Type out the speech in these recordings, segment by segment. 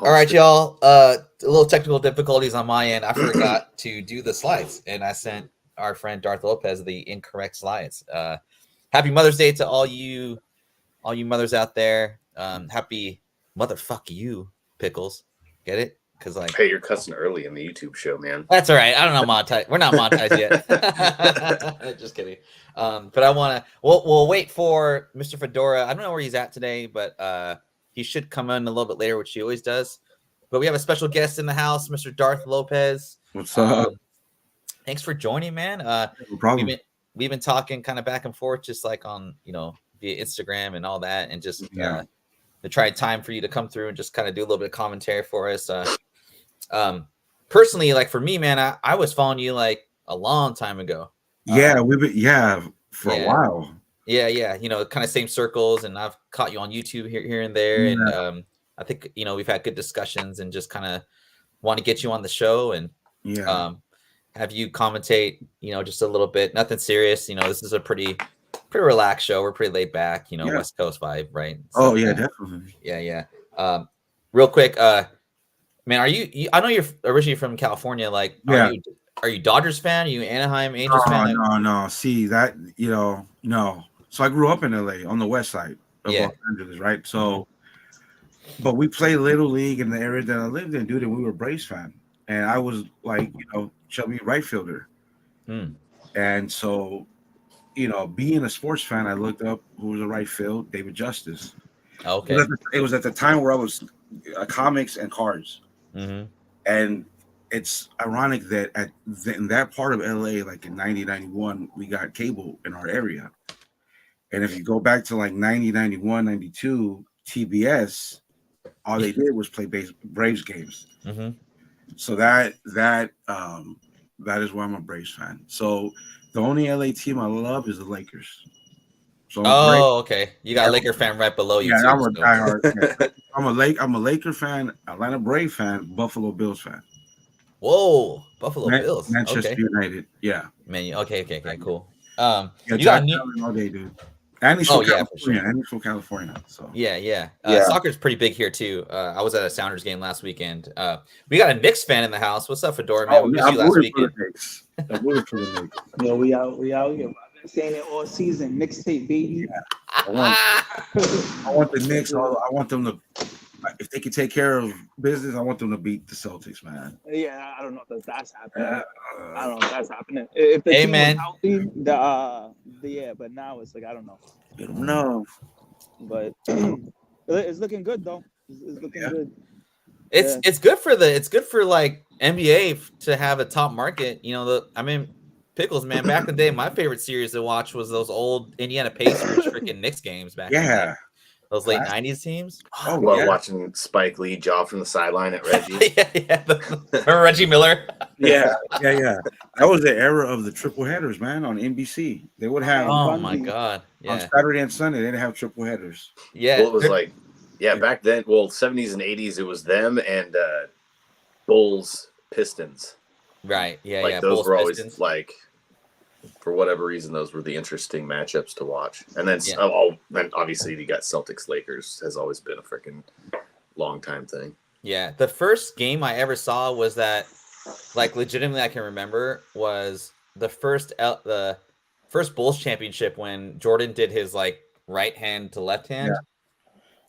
All right, y'all. A little technical difficulties on my end. I forgot to do the slides, and I sent our friend Darth Lopez the incorrect slides. Happy Mother's Day to all you mothers out there. Happy motherfuck you, Pickles. Get it? Because like, hey, you're cussing early in the YouTube show, man. that's all right. I don't know monetize. We're not monetized yet. Just kidding. But I want to. We'll wait for Mr. Fedora. I don't know where he's at today, but he should come in a little bit later, which he always does. But we have a special guest in the house, Mr. Darth Lopez. What's up? Thanks for joining, man. No problem. We've been talking kind of back and forth, just like on via Instagram and all that, and just to try time for you to come through and just kind of do a little bit of commentary for us. Personally, like for me, man, I was following you like a long time ago. We've been for a while. Yeah. Kind of same circles, and I've caught you on YouTube here and there, and I think we've had good discussions, and just kind of want to get you on the show and have you commentate, just a little bit. Nothing serious, this is a pretty relaxed show. We're pretty laid back, West Coast vibe, right? So, definitely. Yeah. Real quick, man, are you? I know you're originally from California. Like, are you Dodgers fan? Are you Anaheim Angels fan? No. See that no. So I grew up in LA on the west side of Los Angeles, right? So, but we played Little League in the area that I lived in, dude, and we were Braves fan, and I was like, chubby right fielder, and so, being a sports fan, I looked up who was a right field, David Justice. Okay, it was at the time where I was comics and cards, and it's ironic that in that part of LA, like in 90-91, we got cable in our area. And if you go back to like 90-91, 92, TBS, all they did was play Braves games. So that is why I'm a Braves fan. So the only LA team I love is the Lakers. So okay. You got a Laker fan right below you. Yeah, I'm a diehard. I'm a Laker fan, Atlanta Brave fan, Buffalo Bills fan. Whoa, Buffalo Bills, Manchester United. Yeah, man. Okay, cool. You got all day, dude. And he's from California. Sure. And he's from California. So yeah. Soccer's pretty big here too. I was at a Sounders game last weekend. We got a Knicks fan in the house. What's up, Fedora, man? We missed you last weekend. I'm rooting for the Knicks. Yeah, we out here. I've been saying it all season. Mixtape, baby. Yeah. I want the Knicks. I want them to. If they can take care of business, I want them to beat the Celtics, man. Yeah, I don't know if that's happening. I don't know if that's happening. If the team was healthy, but now it's like I don't know. No, but it's looking good though. It's looking good. It's good for like NBA to have a top market. Pickles, man. Back in the day, my favorite series to watch was those old Indiana Pacers freaking Knicks games back. In the day. Those late 90s teams. Watching Spike Lee jaw from the sideline at Reggie. Remember Reggie Miller? Yeah. That was the era of the triple headers, man, on NBC. They would have. Oh my God! Yeah. On Saturday and Sunday, they'd have triple headers. Yeah. Well, it was like, back then. Well, 70s and 80s, it was them and Bulls Pistons. Right. Yeah. Like those Bulls, were always Pistons. Like. For whatever reason, those were the interesting matchups to watch. And then, obviously, you got Celtics Lakers has always been a freaking long time thing. Yeah, the first game I ever saw was that, like, legitimately, I can remember was the first Bulls championship when Jordan did his like right hand to left hand,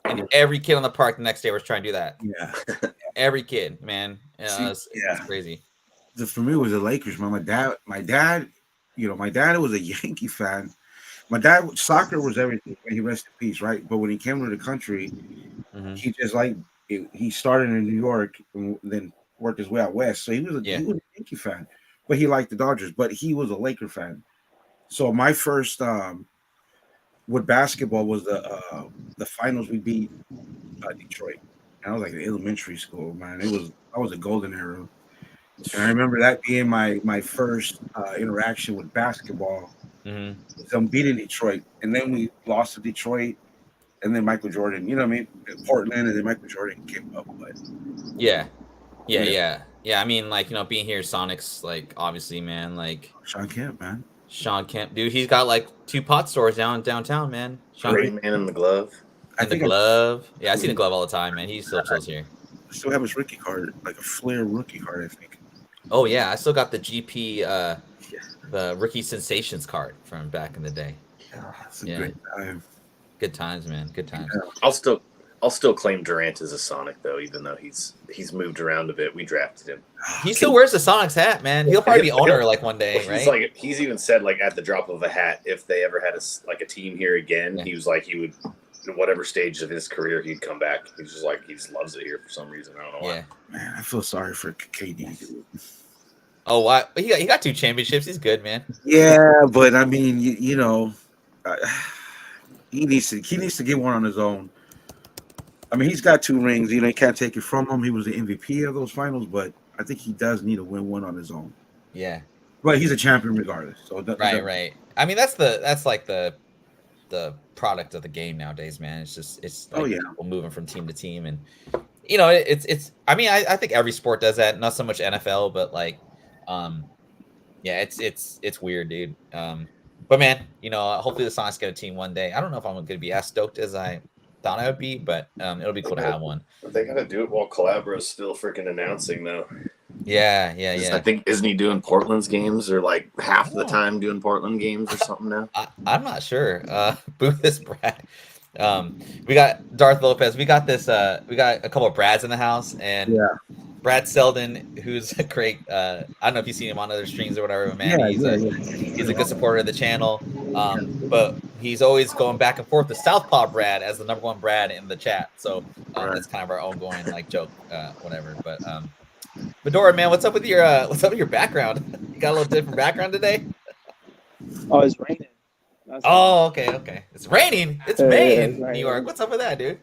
and every kid on the park the next day was trying to do that. Yeah, every kid, man. It's crazy. For me, it was the Lakers, man. My dad. My dad was a Yankee fan. My dad, soccer was everything. He rest in peace, right? But when he came to the country, he just he started in New York and then worked his way out west. So he was a Yankee fan, but he liked the Dodgers. But he was a Laker fan. So my first with basketball was the finals. We beat Detroit, and I was like in elementary school, man. I was a golden era. And I remember that being my first interaction with basketball. So I'm beating Detroit, and then we lost to Detroit, and then Michael Jordan. You know what I mean? Portland, and then Michael Jordan came up. But yeah. I mean, like being here, Sonics, like obviously, man, like Sean Kemp, dude. He's got like 2 pot stores downtown, man. Great man in the glove. Yeah, I see the glove all the time, man. He still chills here. still have his rookie card, like a Flair rookie card, I think. Oh yeah, I still got the GP, the rookie sensations card from back in the day. Yeah, that's a great time. Good times, man. Good times. Yeah. I'll still claim Durant as a Sonic though, even though he's moved around a bit. We drafted him. He still wears the Sonics hat, man. He'll probably be owner like one day, right? He's even said like at the drop of a hat, if they ever had a team here again, he was like he would, in whatever stage of his career, he'd come back. He's just like he just loves it here for some reason. I don't know why. Yeah. Man, I feel sorry for KD. Oh, what? He got 2 championships. He's good, man. Yeah, but I mean, you know, he needs to get one on his own. I mean, he's got 2 rings. You know, you can't take it from him. He was the MVP of those finals, but I think he does need to win one on his own. Yeah. But he's a champion regardless. So right. I mean, that's like the product of the game nowadays, man. It's like people moving from team to team, and you know, it's. I mean, I think every sport does that. Not so much NFL, but like, yeah, it's weird, dude. But man, you know, hopefully the Sonics get a team one day. I don't know if I'm going to be as stoked as I thought I would be, but it'll be cool to have one. They gotta do it while Calabra's still freaking announcing though. Yeah. I think isn't he doing Portland's games or like half the time doing Portland games or something now? I'm not sure. Booth this Brad. We got Darth Lopez. We got this. We got a couple of Brads in the house, and Brad Selden, who's a great. I don't know if you've seen him on other streams or whatever, man. He's a good supporter of the channel. But he's always going back and forth to Southpaw Brad as the #1 Brad in the chat. So that's kind of our ongoing like joke, whatever. But Fedora, man, what's up with your background? You got a little different background today? Oh, it's raining. Okay. It's raining. It's May in New York. What's up with that, dude?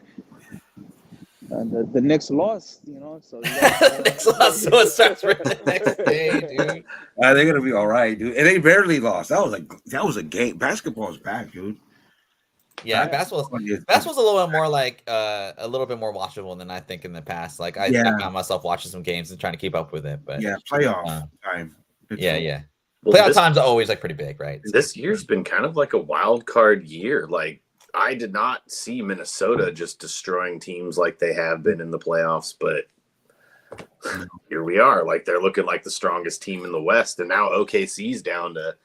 The Knicks lost, you know. So the Knicks lost, so it starts raining the next day, dude. They're gonna be all right, dude. And they barely lost. That was a game. Basketball is back, dude. Yeah, basketball's a little bit more like a little bit more watchable than I think in the past. Like I found myself watching some games and trying to keep up with it. But playoff time. Yeah. Well, playoff times are always like pretty big, right? This year's been kind of like a wild card year. Like I did not see Minnesota just destroying teams like they have been in the playoffs, but here we are. Like they're looking like the strongest team in the West, and now OKC's down to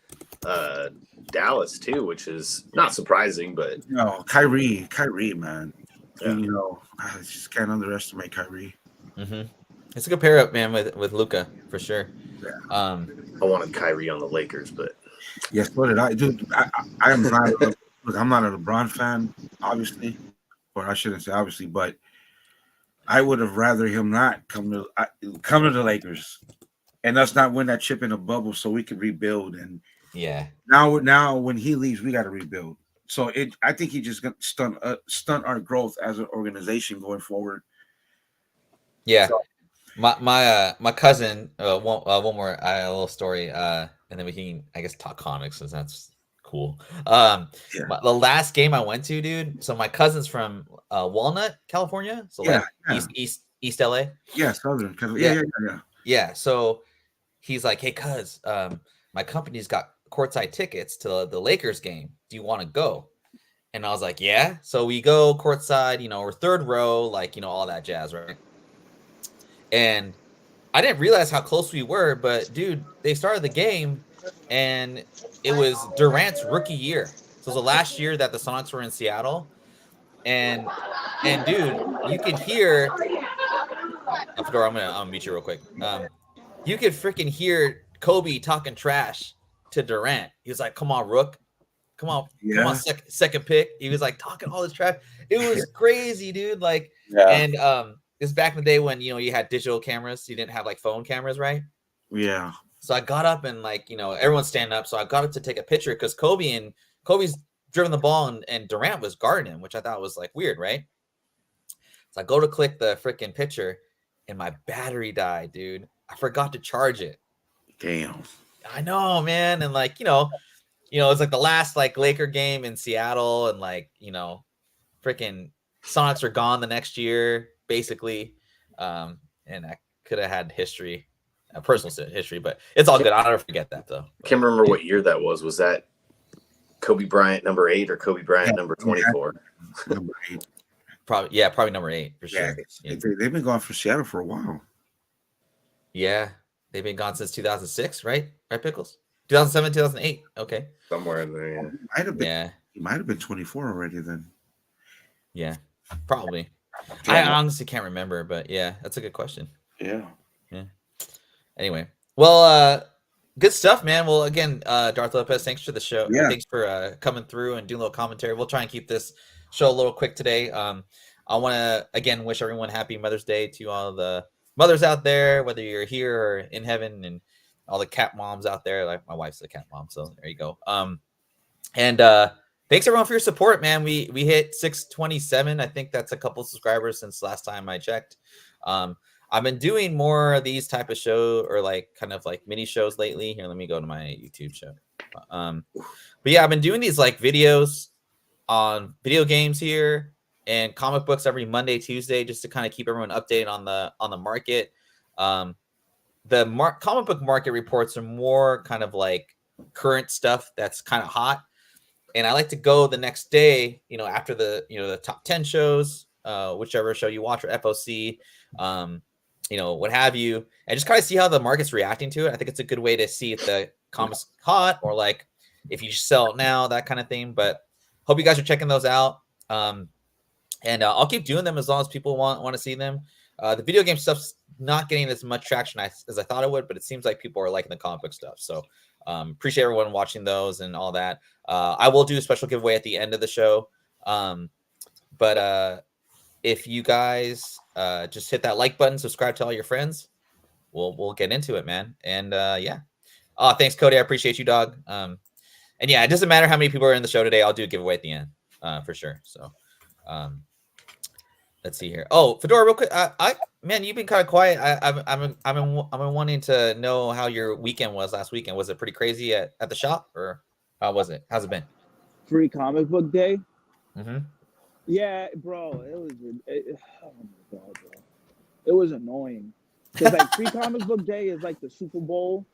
Dallas too, which is not surprising. But Kyrie, man. Yeah. And, you know, I just can't underestimate Kyrie. Mm-hmm. It's a good pair up, man, with Luka for sure. Yeah. I wanted Kyrie on the Lakers, but yes, so did I, dude. I am not. Look, I'm not a LeBron fan, obviously, or I shouldn't say obviously, but I would have rather him not come to the Lakers, and us not win that chip in a bubble, so we could rebuild. And now when he leaves, we got to rebuild. So I think he just gonna stunt our growth as an organization going forward. Yeah. So, my cousin, one more a little story, and then we can, I guess, talk comics, since that's cool. The last game I went to, dude. So my cousin's from Walnut, California. So East LA. Yeah, Southern California. Yeah. So he's like, hey, cuz, my company's got courtside tickets to the Lakers game. Do you want to go? And I was like, yeah. So we go courtside, you know, we're third row, like, you know, all that jazz, right? And I didn't realize how close we were, but dude, they started the game and it was Durant's rookie year. So it was the last year that the Sonics were in Seattle. And dude, you could hear Fedora, I'm gonna meet you real quick. You could freaking hear Kobe talking trash to Durant. He was like, come on, Rook. Come on, second pick. He was like talking all this trash. It was crazy, dude. Like, and this is back in the day when, you know, you had digital cameras. You didn't have like phone cameras, right? Yeah. So I got up and, like, you know, everyone's standing up. So I got up to take a picture because Kobe's driven the ball and Durant was guarding him, which I thought was like weird, right? So I go to click the freaking picture and my battery died, dude. I forgot to charge it. Damn. I know, man. And like, you know, it's like the last like Laker game in Seattle, and like, you know, freaking Sonics are gone the next year, basically. And I could have had history, a personal history, but it's all good. I'll never forget that though. I can't remember what year that was. Was that Kobe Bryant number 8 or Kobe Bryant number 24? Number 8. Probably number 8 for sure. Yeah. They've been gone for Seattle for a while. Yeah, they've been gone since 2006, right? Right, Pickles? 2007, 2008. Okay, somewhere in there. Yeah, he might have been 24 already then. Yeah, probably. I honestly can't remember, but yeah, that's a good question. Yeah. Anyway, well, good stuff, man. Well, again, Darth Lopez, thanks for the show. Yeah. Thanks for coming through and doing a little commentary. We'll try and keep this show a little quick today. I want to again wish everyone happy Mother's Day to all the mothers out there, whether you're here or in heaven, and all the cat moms out there. Like my wife's a cat mom, so there you go. And thanks everyone for your support, man. We hit 627. I think that's a couple subscribers since last time I checked. I've been doing more of these type of show or like kind of like mini shows lately. Here, let me go to my YouTube show. But yeah, I've been doing these like videos on video games here and comic books every Monday, Tuesday, just to kind of keep everyone updated on the market. The comic book market reports are more kind of like current stuff that's kind of hot. And I like to go the next day, after the top 10 shows, whichever show you watch or FOC, what have you, and just kind of see how the market's reacting to it. I think it's a good way to see if the comic's hot or like if you sell it now, that kind of thing. But hope you guys are checking those out. And I'll keep doing them as long as people want to see them. The video game stuff's not getting as much traction as I thought it would, but it seems like people are liking the comic book stuff. So appreciate everyone watching those and all that. I will do a special giveaway at the end of the show. But if you guys just hit that like button, subscribe to all your friends, we'll get into it, man. And yeah. Oh, thanks, Cody. I appreciate you, dog. And yeah, it doesn't matter how many people are in the show today. I'll do a giveaway at the end for sure. So let's see here. Oh, Fedora, real quick. Man, you've been kind of quiet. I'm wanting to know how your weekend was last weekend. Was it pretty crazy at the shop, or how was it? How's it been? Free comic book day. Mm-hmm. Yeah, bro. Oh my god, bro. It was annoying. Because like free comic book day is like the Super Bowl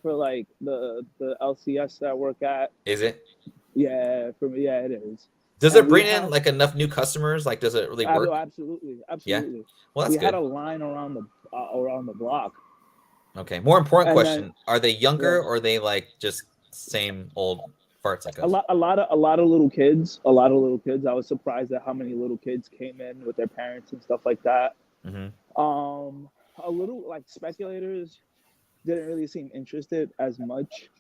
for like the LCS that I work at. Is it? Yeah, for me, yeah, it is. Does it bring in like enough new customers? Like, does it really work? Absolutely. Yeah. Well, that's good. We had a line around the block. Okay. More important question: are they younger or are they like just same old farts like us? A lot of little kids. A lot of little kids. I was surprised at how many little kids came in with their parents and stuff like that. Mm-hmm. A little like speculators didn't really seem interested as much.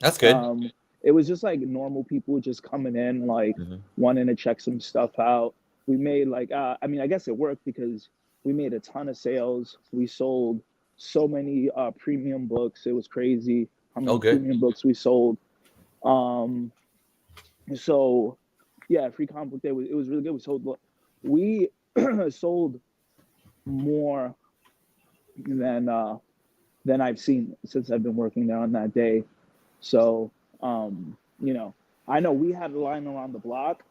That's good. It was just like normal people just coming in, like wanting to check some stuff out. We made like, I guess it worked because we made a ton of sales. We sold so many premium books. It was crazy how many premium books we sold. So yeah, free comic book day it was really good. We sold more than I've seen since I've been working there on that day. So I know we had a line around the block,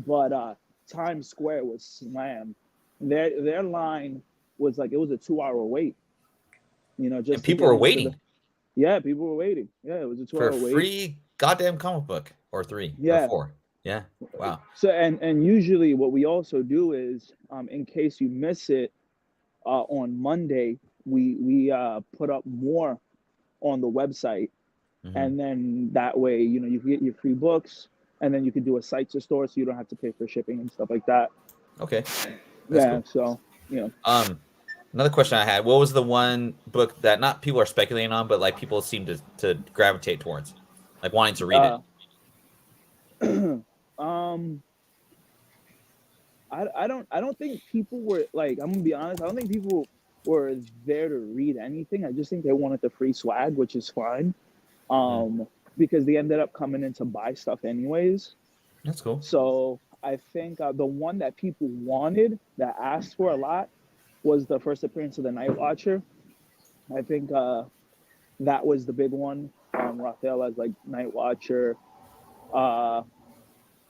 but Times Square was slammed. Their line was like, it was a 2-hour wait. Just and people were waiting. Yeah, people were waiting. Yeah, it was a 2-hour wait. For a free goddamn comic book or 3 or 4. Yeah. Wow. So and usually what we also do is in case you miss it on Monday, we put up more on the website. And then that way, you can get your free books, and then you can do a site to store, so you don't have to pay for shipping and stuff like that. Okay. That's cool. So another question I had: what was the one book that not people are speculating on, but like people seem to gravitate towards, like wanting to read it? I don't think people were like. I'm gonna be honest. I don't think people were there to read anything. I just think they wanted the free swag, which is fine. Because they ended up coming in to buy stuff anyways. That's cool. So I think the one that people wanted, that asked for a lot, was the first appearance of the Night Watcher. I think that was the big one. Raphael as like Night Watcher. And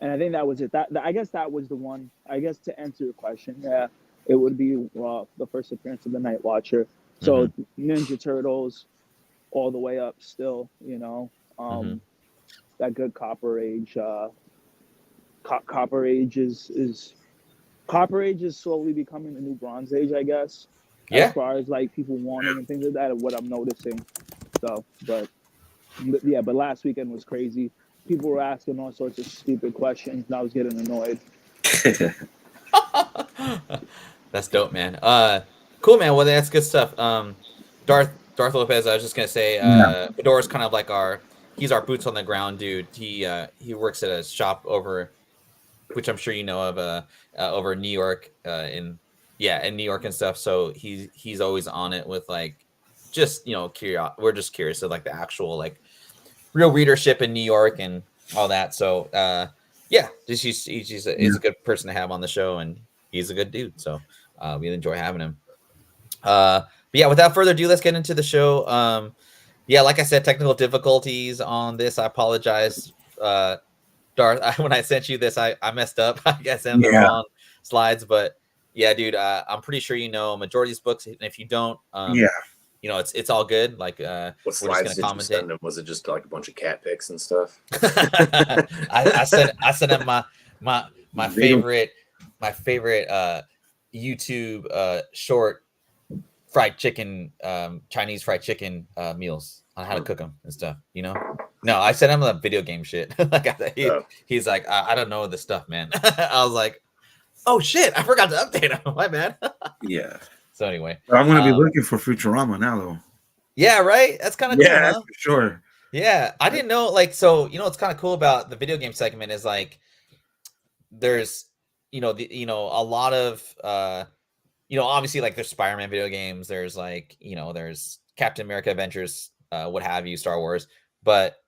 I think that was it. I guess that was the one. I guess to answer your question, yeah, it would be the first appearance of the Night Watcher. So Ninja Turtles, all the way up still, that good Copper Age. Copper Age is Copper Age is slowly becoming the new Bronze Age, I guess. Yeah. As far as like people wanting and things like that, and what I'm noticing. So, but last weekend was crazy. People were asking all sorts of stupid questions, and I was getting annoyed. That's dope, man. Cool, man. Well, that's good stuff. Darth Lopez. I was just gonna say, Fedora's kind of like he's our boots on the ground dude. He works at a shop over, which I'm sure you know of, over in New York, in New York and stuff. So he's always on it with like, just curious. We're just curious of like the actual like real readership in New York and all that. So he's a good person to have on the show, and he's a good dude. So we enjoy having him. But yeah, without further ado, let's get into the show. Like I said, technical difficulties on this. I apologize, Darth. When I sent you this, I messed up. I guess in the wrong slides, but yeah, dude, I'm pretty sure majority of these books. And if you don't, it's all good. Like, what slides did you send them? Was it just like a bunch of cat pics and stuff? I sent him my favorite YouTube short fried chicken, Chinese fried chicken meals on how to cook them and stuff. No, I sent him the video game shit. Like he's like, I don't know this stuff, man. I was like, oh shit, I forgot to update him. My bad. Yeah. So anyway, but I'm gonna be looking for Futurama now, though. Yeah, right. That's kind of cool, huh? For sure. Yeah, I didn't know. Like, so what's kind of cool about the video game segment is like, there's a lot of obviously like there's Spider-Man video games. There's like there's Captain America Adventures, what have you, Star Wars, but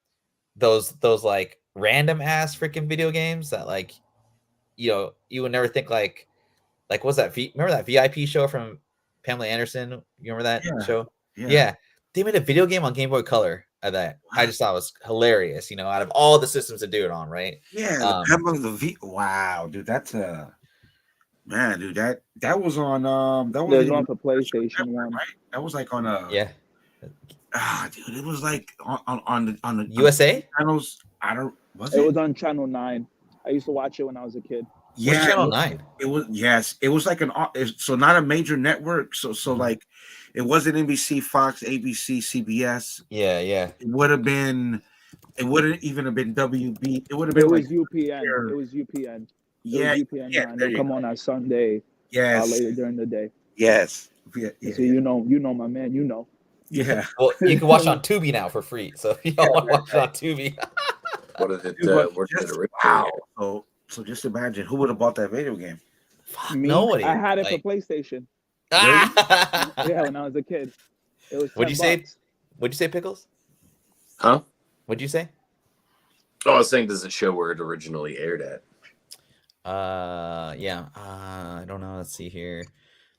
those like random ass freaking video games that like you would never think like what's that? Remember that VIP show from Pamela Anderson? You remember that show? Yeah. They made a video game on Game Boy Color of that. Wow. I just thought it was hilarious, out of all the systems to do it on, right? Yeah, wow, dude, that's man, dude, that was on that was on the PlayStation one, right? That was like on dude, it was like on the USA channels. It was on Channel 9. I used to watch it when I was a kid. Yeah, what's Channel 9? It was like so not a major network. So like it wasn't NBC, Fox, ABC, CBS. Yeah. It wouldn't even have been WB. It would have been UPN. It was UPN. UPN. They'll come on Sunday. Yes. Later during the day. Yes. Yeah. So you know my man. Yeah. Well, you can watch on Tubi now for free. So if you don't want to watch it on Tubi. What did it? Wow. So just imagine who would have bought that video game. Nobody. I had it for PlayStation. Yeah, when I was a kid. It was. What'd you say? What'd you say, Pickles? Huh? What'd you say? Oh, I was saying, does it show where it originally aired at? I don't know. Let's see here.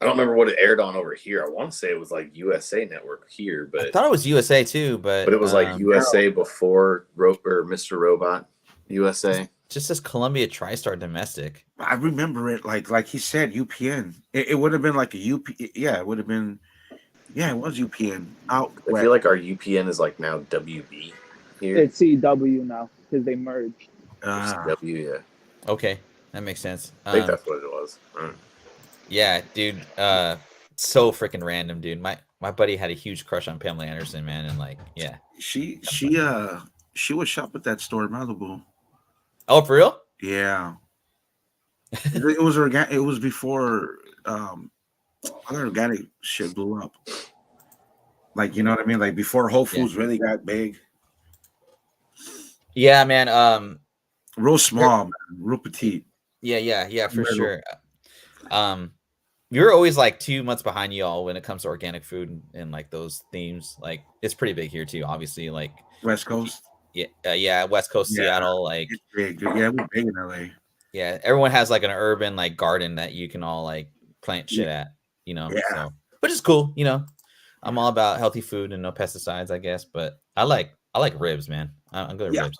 I don't remember what it aired on over here. I want to say it was like USA Network here, but I thought it was USA too. But it was like USA before Mr. Robot USA. Just says Columbia TriStar Domestic. I remember it like he said UPN. It would have been like a UP. Yeah, it would have been. Yeah, it was UPN. I feel like our UPN is like now WB here. It's CW now because they merged. CW, yeah. Okay, that makes sense. I think that's what it was. Yeah, dude. So freaking random, dude. My buddy had a huge crush on Pamela Anderson, man, and like, yeah. She would shop at that store in Malibu. Oh, for real? Yeah. It was organic. It was before other organic shit blew up. Like, you know what I mean? Like before Whole Foods really got big. Yeah, man. Real small, man. Real petite. Yeah, for sure. We were always like 2 months behind y'all when it comes to organic food and like those themes. Like it's pretty big here too, obviously. Like West Coast. Yeah, West Coast, Seattle. Like it's big. Yeah, we're big in LA. Yeah, everyone has like an urban like garden that you can all like plant shit at, Yeah. So, which is cool, I'm all about healthy food and no pesticides, I guess. But I like ribs, man. I'm good at ribs.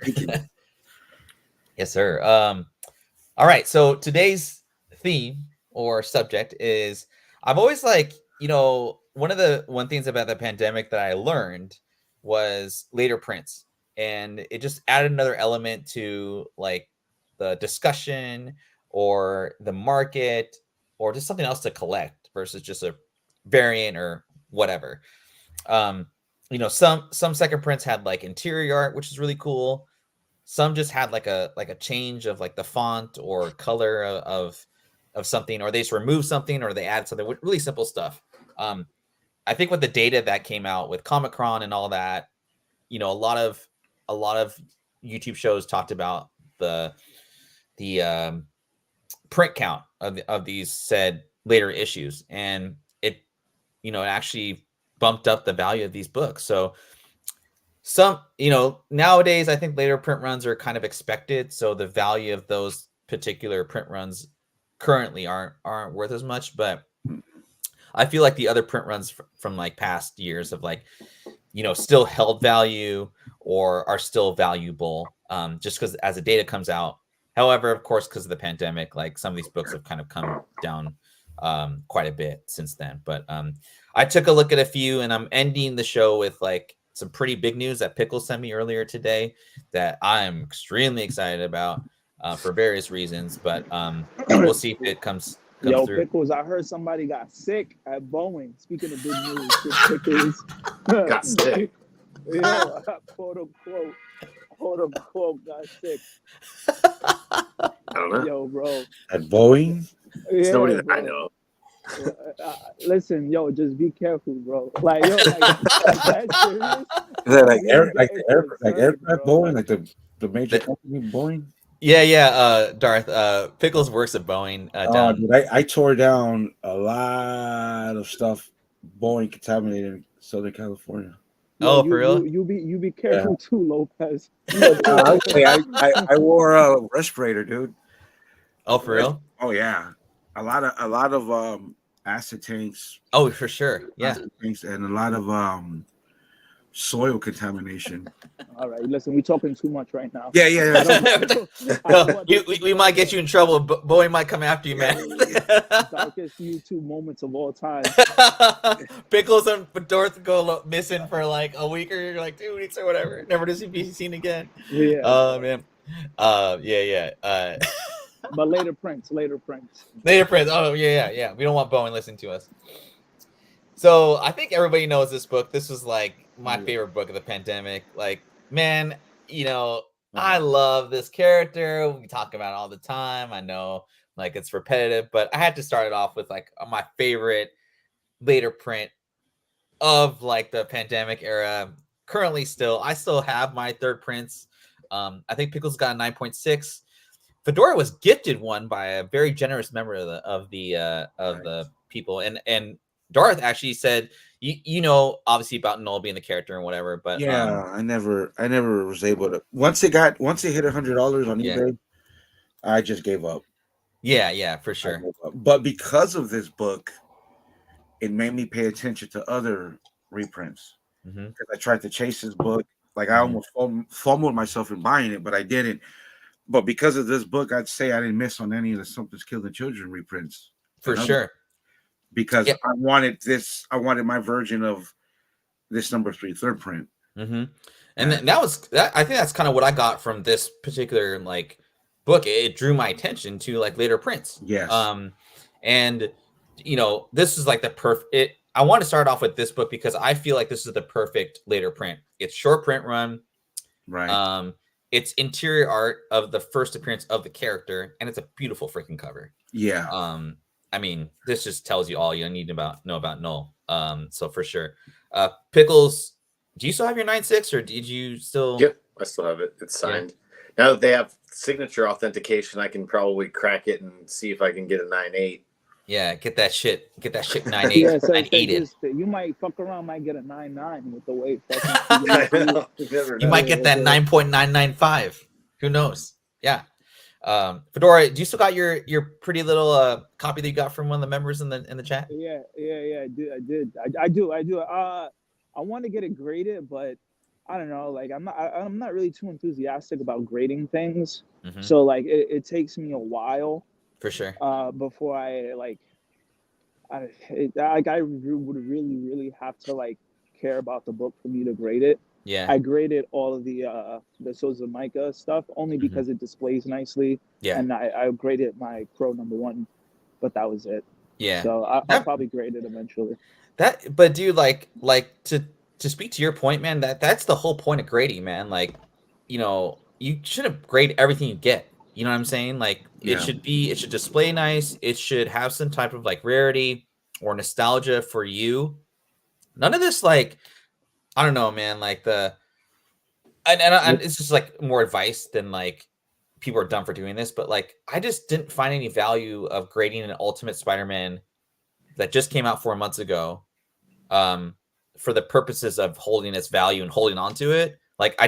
Thank you. Yes, sir. All right. So today's theme or subject is I've always like, one things about the pandemic that I learned was later prints, and it just added another element to like the discussion or the market or just something else to collect versus just a variant or whatever. You know, some second prints had like interior art, which is really cool. Some just had like a change of like the font or color of something, or they just removed something or they added something. Really simple stuff. I think with the data that came out with Comic-Con and all that, you know, a lot of YouTube shows talked about the print count of these said later issues, and it, you know, it actually bumped up the value of these books. So some, you know, nowadays I think later print runs are kind of expected, so the value of those particular print runs currently aren't worth as much. But I feel like the other print runs from like past years of like, you know, still held value or are still valuable, just because as the data comes out. However, of course, because of the pandemic, like some of these books have kind of come down quite a bit since then. But I took a look at a few, and I'm ending the show with like some pretty big news that Pickles sent me earlier today that I'm extremely excited about for various reasons. But we'll see if it comes Yo, through. Pickles, I heard somebody got sick at Boeing. Speaking of big news, Pickles Got sick. Yeah, quote unquote, got sick. I don't know. Yo, bro. At Boeing? It's Yeah, nobody that bro. I know. Listen, yo, just be careful, bro. Like, yo, like that's serious. Is that like Really aircraft Boeing, like the major company Boeing? Yeah, Darth. Pickles works at Boeing. Down. Dude, I tore down a lot of stuff Boeing contaminated in Southern California. Oh, for real? You be careful too, Lopez. I wore a respirator, dude. Oh, for real? Oh yeah, a lot of acid tanks. Oh, for sure. Yeah, tanks and a lot of soil contamination. All right, listen, we're talking too much right now. Yeah. we might get you in trouble. Boeing might come after you, man. Darkest YouTube moments of all time. Pickles and Dorth go missing for like a week or like 2 weeks or whatever. Never to be seen again. Yeah. Oh man. Yeah. But later prints. Oh yeah. We don't want Boeing listening to us. So I think everybody knows this book. This was like my favorite book of the pandemic. Like, man, you know, I love this character. We talk about it all the time. I know like it's repetitive, but I had to start it off with like my favorite later print of like the pandemic era. Currently I still have my third prints. I think Pickles got a 9.6. Fedora was gifted one by a very generous member of the people, and Darth actually said, you know, obviously about Knull being the character and whatever, but yeah, I never was able to. Once it hit $100 on eBay, I just gave up. Yeah, for sure. But because of this book, it made me pay attention to other reprints. Because I tried to chase this book, like I almost FOMO'd myself in buying it, but I didn't. But because of this book, I'd say I didn't miss on any of the Something's Killing Children reprints. For sure. Because I wanted my version of this number 3 third print. And that was I think that's kind of what I got from this particular like book. It drew my attention to like later prints. Yes. And you know, this is like the perfect. I want to start off with this book because I feel like this is the perfect later print. It's short print run. Right. It's interior art of the first appearance of the character, and it's a beautiful freaking cover. Yeah. I mean, this just tells you all you need to know about Knull. So for sure. Pickles, do you still have your 9.6 or did you still? Yep, I still have it. It's signed. Yeah. Now that they have signature authentication, I can probably crack it and see if I can get a 9.8. Yeah, get that shit 9.8. Yeah, so 9.8. You might fuck around, might get a 9.9 with the way. You might get that 9.995. Who knows? Yeah. Fedora, do you still got your pretty little copy that you got from one of the members in the chat? Yeah, I do. I want to get it graded, but I don't know. Like I'm not really too enthusiastic about grading things. So like it takes me a while. For sure. Before I would really have to like care about the book for me to grade it. Yeah. I graded all of the Sozomaika stuff only because it displays nicely. Yeah. And I graded my Pro #1, but that was it. Yeah. So I'll probably grade it eventually. But dude, like to speak to your point, man, that's the whole point of grading, man. Like, you know, you shouldn't grade everything you get. You know what I'm saying? Like, it should display nice. It should have some type of like rarity or nostalgia for you. None of this, like, I don't know, man. Like and it's just like more advice than like people are dumb for doing this, but like I just didn't find any value of grading an Ultimate Spider-Man that just came out 4 months ago, for the purposes of holding its value and holding on to it. Like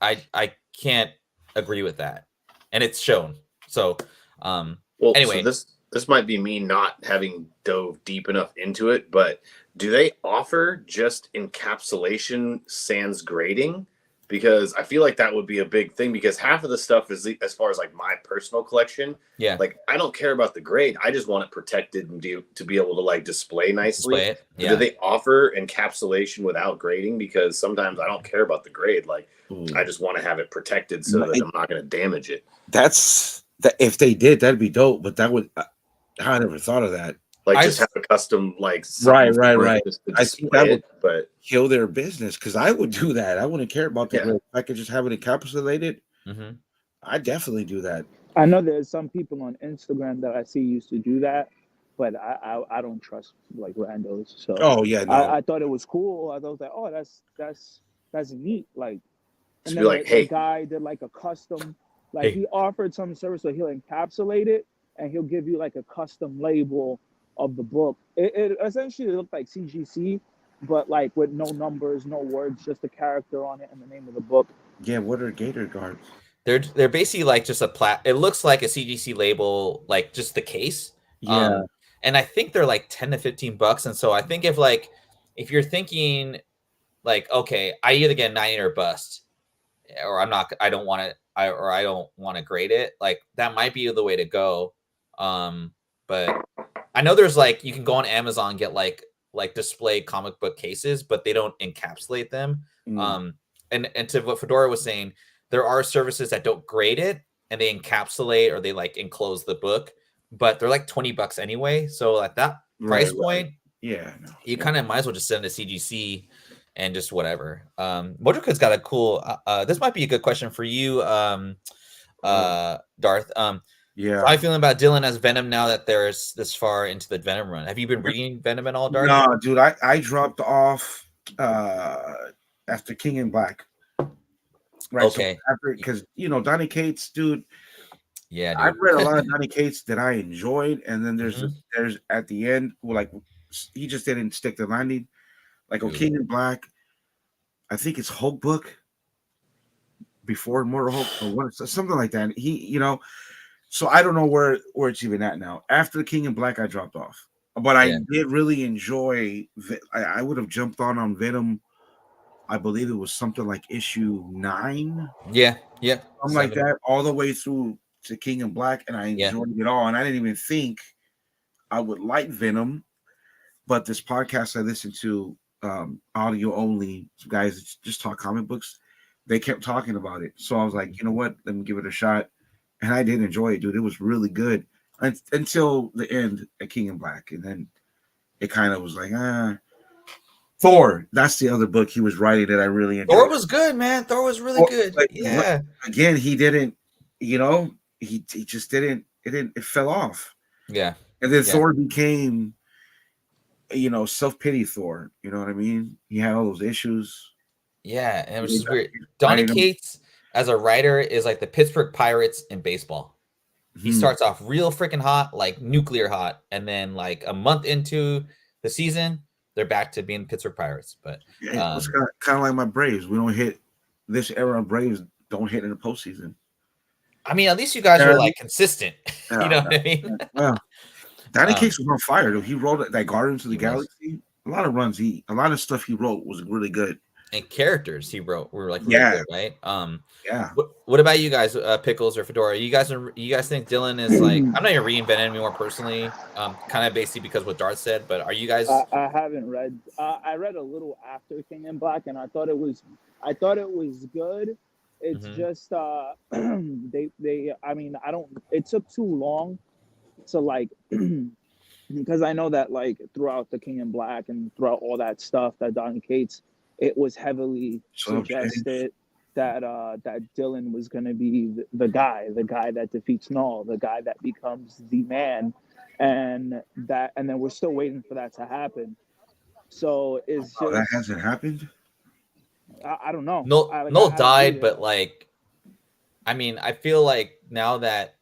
I can't agree with that, and it's shown. So anyway, so this might be me not having dove deep enough into it, but do they offer just encapsulation sans grading? Because I feel like that would be a big thing, because half of the stuff is, as far as like my personal collection, like I don't care about the grade. I just want it protected and to be able to like display nicely. Do they offer encapsulation without grading? Because sometimes I don't care about the grade. Like I just want to have it protected so that I'm not going to damage it. If they did, that'd be dope. But that would, I never thought of that. Like just have a custom like right. I think that would kill their business, because I would do that. I wouldn't care about the grade. If I could just have it encapsulated, I'd definitely do that. I know there's some people on Instagram that I see used to do that, but I don't trust like randos. So I thought it was cool. I thought that, oh, that's neat. Like, and then like, the guy did like a custom, like he offered some service where he'll encapsulate it and he'll give you like a custom label of the book. It essentially looked like CGC, but like with no numbers, no words, just a character on it and the name of the book. Yeah, what are Gator guards? They're basically like just it looks like a CGC label, like just the case. Yeah. And I think they're like $10 to $15. And so I think if you're thinking like, okay, I either get 90 or bust, or I don't want to grade it, like that might be the way to go. But I know there's like, you can go on Amazon and get like display comic book cases, but they don't encapsulate them. And to what Fedora was saying, there are services that don't grade it and they encapsulate or they like enclose the book, but they're like $20 anyway. So at that price point, you kind of might as well just send a CGC and just whatever. Mojoko's got a cool, this might be a good question for you, Darth. How are you feeling about Dylan as Venom now that there's this far into the Venom run? Have you been reading Venom at all, Darth? No, dude, I dropped off after King in Black. Right. Okay. So because Donny Cates, dude. Yeah, dude. I've read a lot of Donny Cates that I enjoyed, and then there's at the end, like he just didn't stick the landing. Like King in Black, I think it's Hulk book before Immortal Hulk or something like that. So I don't know where it's even at now. After King in Black, I dropped off, but I did really enjoy. I would have jumped on Venom. I believe it was something like issue 9. Yeah. Something like that, all the way through to King in Black, and I enjoyed it all. And I didn't even think I would like Venom, but this podcast I listened to, audio only, some guys that just talk comic books, they kept talking about it. So I was like, you know what? Let me give it a shot. And I did enjoy it, dude. It was really good until the end at King in Black. And then it kind of was like, Thor. That's the other book he was writing that I really enjoyed. Thor was good, man. Thor was really good. Like, yeah. Again, he didn't, he just didn't, it fell off. Yeah. And then Thor became, self-pity Thor. You know what I mean? He had all those issues. Yeah. And it was just weird. Donny Cates as a writer is like the Pittsburgh Pirates in baseball. He starts off real freaking hot, like nuclear hot. And then like a month into the season, they're back to being Pittsburgh Pirates. But it's kind of like my Braves. We don't hit this era of Braves don't hit in the postseason. I mean, at least you guys were like consistent. You know what I mean? Well, Donny Cates was on fire though. He wrote that Guardians of the Galaxy. A lot of stuff he wrote was really good. and characters he wrote were like really Yeah. good, right? Yeah. What about you guys, Pickles or Fedora? You guys think Dylan is like, I'm not even reinventing anymore personally, kind of basically because what Darth said, but are you guys? I haven't read. I read a little after King in Black, and I thought it was good. It's just they. I mean, I don't. It took too long to like. Because I know that like throughout the King in Black and throughout all that stuff that Donny Cates, it was heavily suggested that that Dylan was going to be the guy that defeats Knull, the guy that becomes the man, and then we're still waiting for that to happen. So it's just that hasn't happened. I don't know. Knull died, but like, I mean, I feel like now that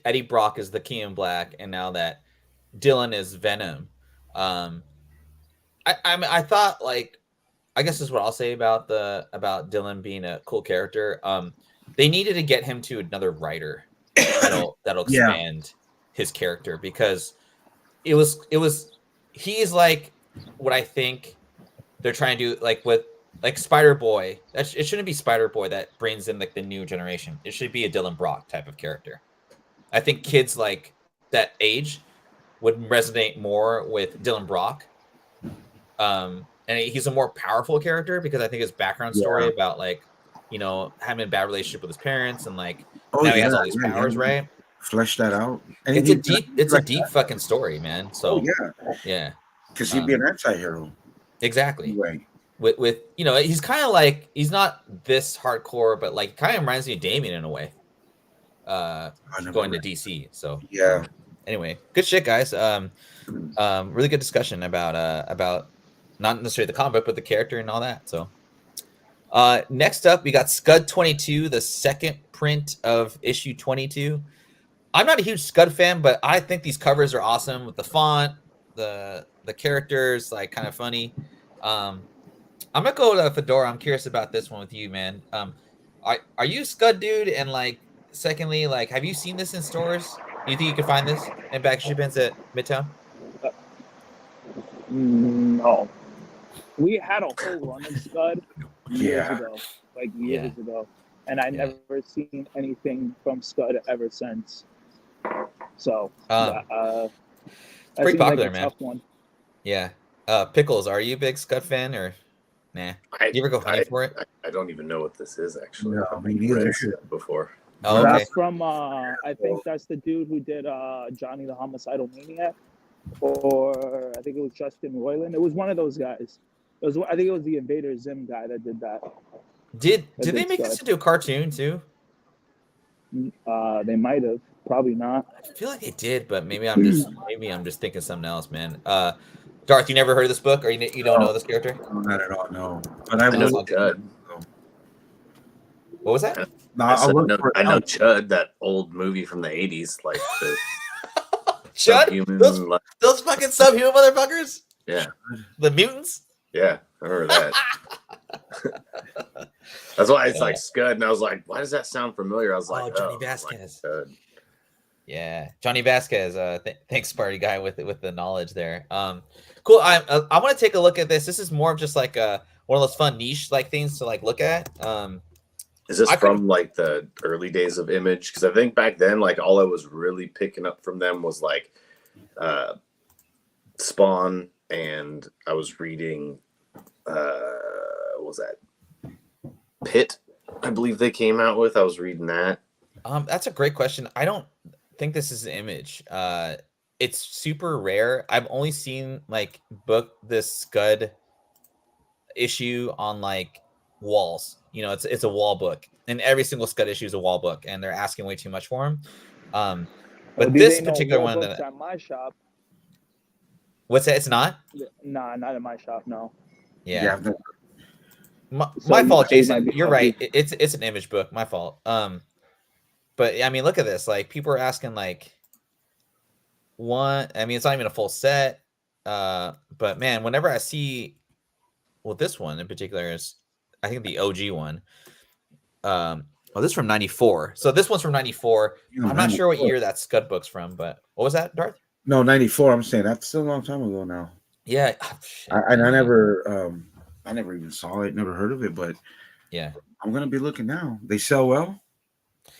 Eddie Brock is the King in Black, and now that Dylan is Venom, I thought, like, I guess this is what I'll say about Dylan being a cool character. They needed to get him to another writer that'll expand his character, because he's like what I think they're trying to do, like with like Spider-Boy. It shouldn't be Spider-Boy that brings in like the new generation. It should be a Dylan Brock type of character. I think kids like that age would resonate more with Dylan Brock. And he's a more powerful character because I think his background story about like, you know, having a bad relationship with his parents and like now he has all these powers, right? Flesh that out. And it's a deep fucking story, man. So yeah. Because he'd be an anti-hero. Exactly. Right. With you know, he's kind of like, he's not this hardcore, but like kind of reminds me of Damien in a way. Going to DC. So yeah. Anyway, good shit, guys. Really good discussion about not necessarily the comic, but the character and all that. So next up, we got Scud 22, the second print of issue 22. I'm not a huge Scud fan, but I think these covers are awesome with the font, the characters, like kind of funny. I'm gonna go to Fedora. I'm curious about this one with you, man. Are you a Scud dude? And like, secondly, like, have you seen this in stores? Do you think you could find this in back issue bins at Midtown? No. We had a whole run of Scud years ago, and I never seen anything from Scud ever since. So it's pretty popular, man. Tough one. Yeah. Pickles, are you a big Scud fan or nah? Do you ever go hunting for it? I don't even know what this is actually. No, me neither. Before. Oh, okay. That's from I think that's the dude who did Johnny the Homicidal Maniac, or I think it was Justin Roiland. It was one of those guys. I think it was the Invader Zim guy that did that. Did they make this into a cartoon too? They might have. Probably not. I feel like they did, but maybe I'm just thinking something else, man. Darth, you never heard of this book, or you don't know this character? No, not at all. No, but I know will. Chud. What was that? No, I know Chud, that old movie from the 80s, like the Chud. Those fucking subhuman motherfuckers. Yeah, the mutants. Yeah, I remember that. That's why it's like Scud, and I was like, why does that sound familiar? I was like, Johnny Vasquez. Yeah, Johnny Vasquez. Thanks, Sparty guy, with the knowledge there. Cool. I want to take a look at this. This is more of just like one of those fun niche like things to like look at. Is this from like the early days of Image? Because I think back then, like all I was really picking up from them was like Spawn, and I was reading what was that? Pit, I believe they came out with. I was reading that. That's a great question. I don't think this is an Image. It's super rare. I've only seen like this Scud issue on like walls. You know, it's a wall book, and every single Scud issue is a wall book, and they're asking way too much for them. But this particular one that at my shop. What's that? It's not? Nah, not in my shop. No. Yeah. My fault, Jason. You're right. It's an Image book. My fault. But I mean, look at this. Like, people are asking like one. I mean, it's not even a full set. But man, whenever I see, well, this one in particular is, I think, the OG one. This is from '94. So this one's from '94. I'm not sure what year that Scud book's from, but what was that, Darth? No, '94. I'm saying that's still a long time ago now. Yeah. I never I never even saw it, never heard of it, but yeah, I'm gonna be looking now. They sell well.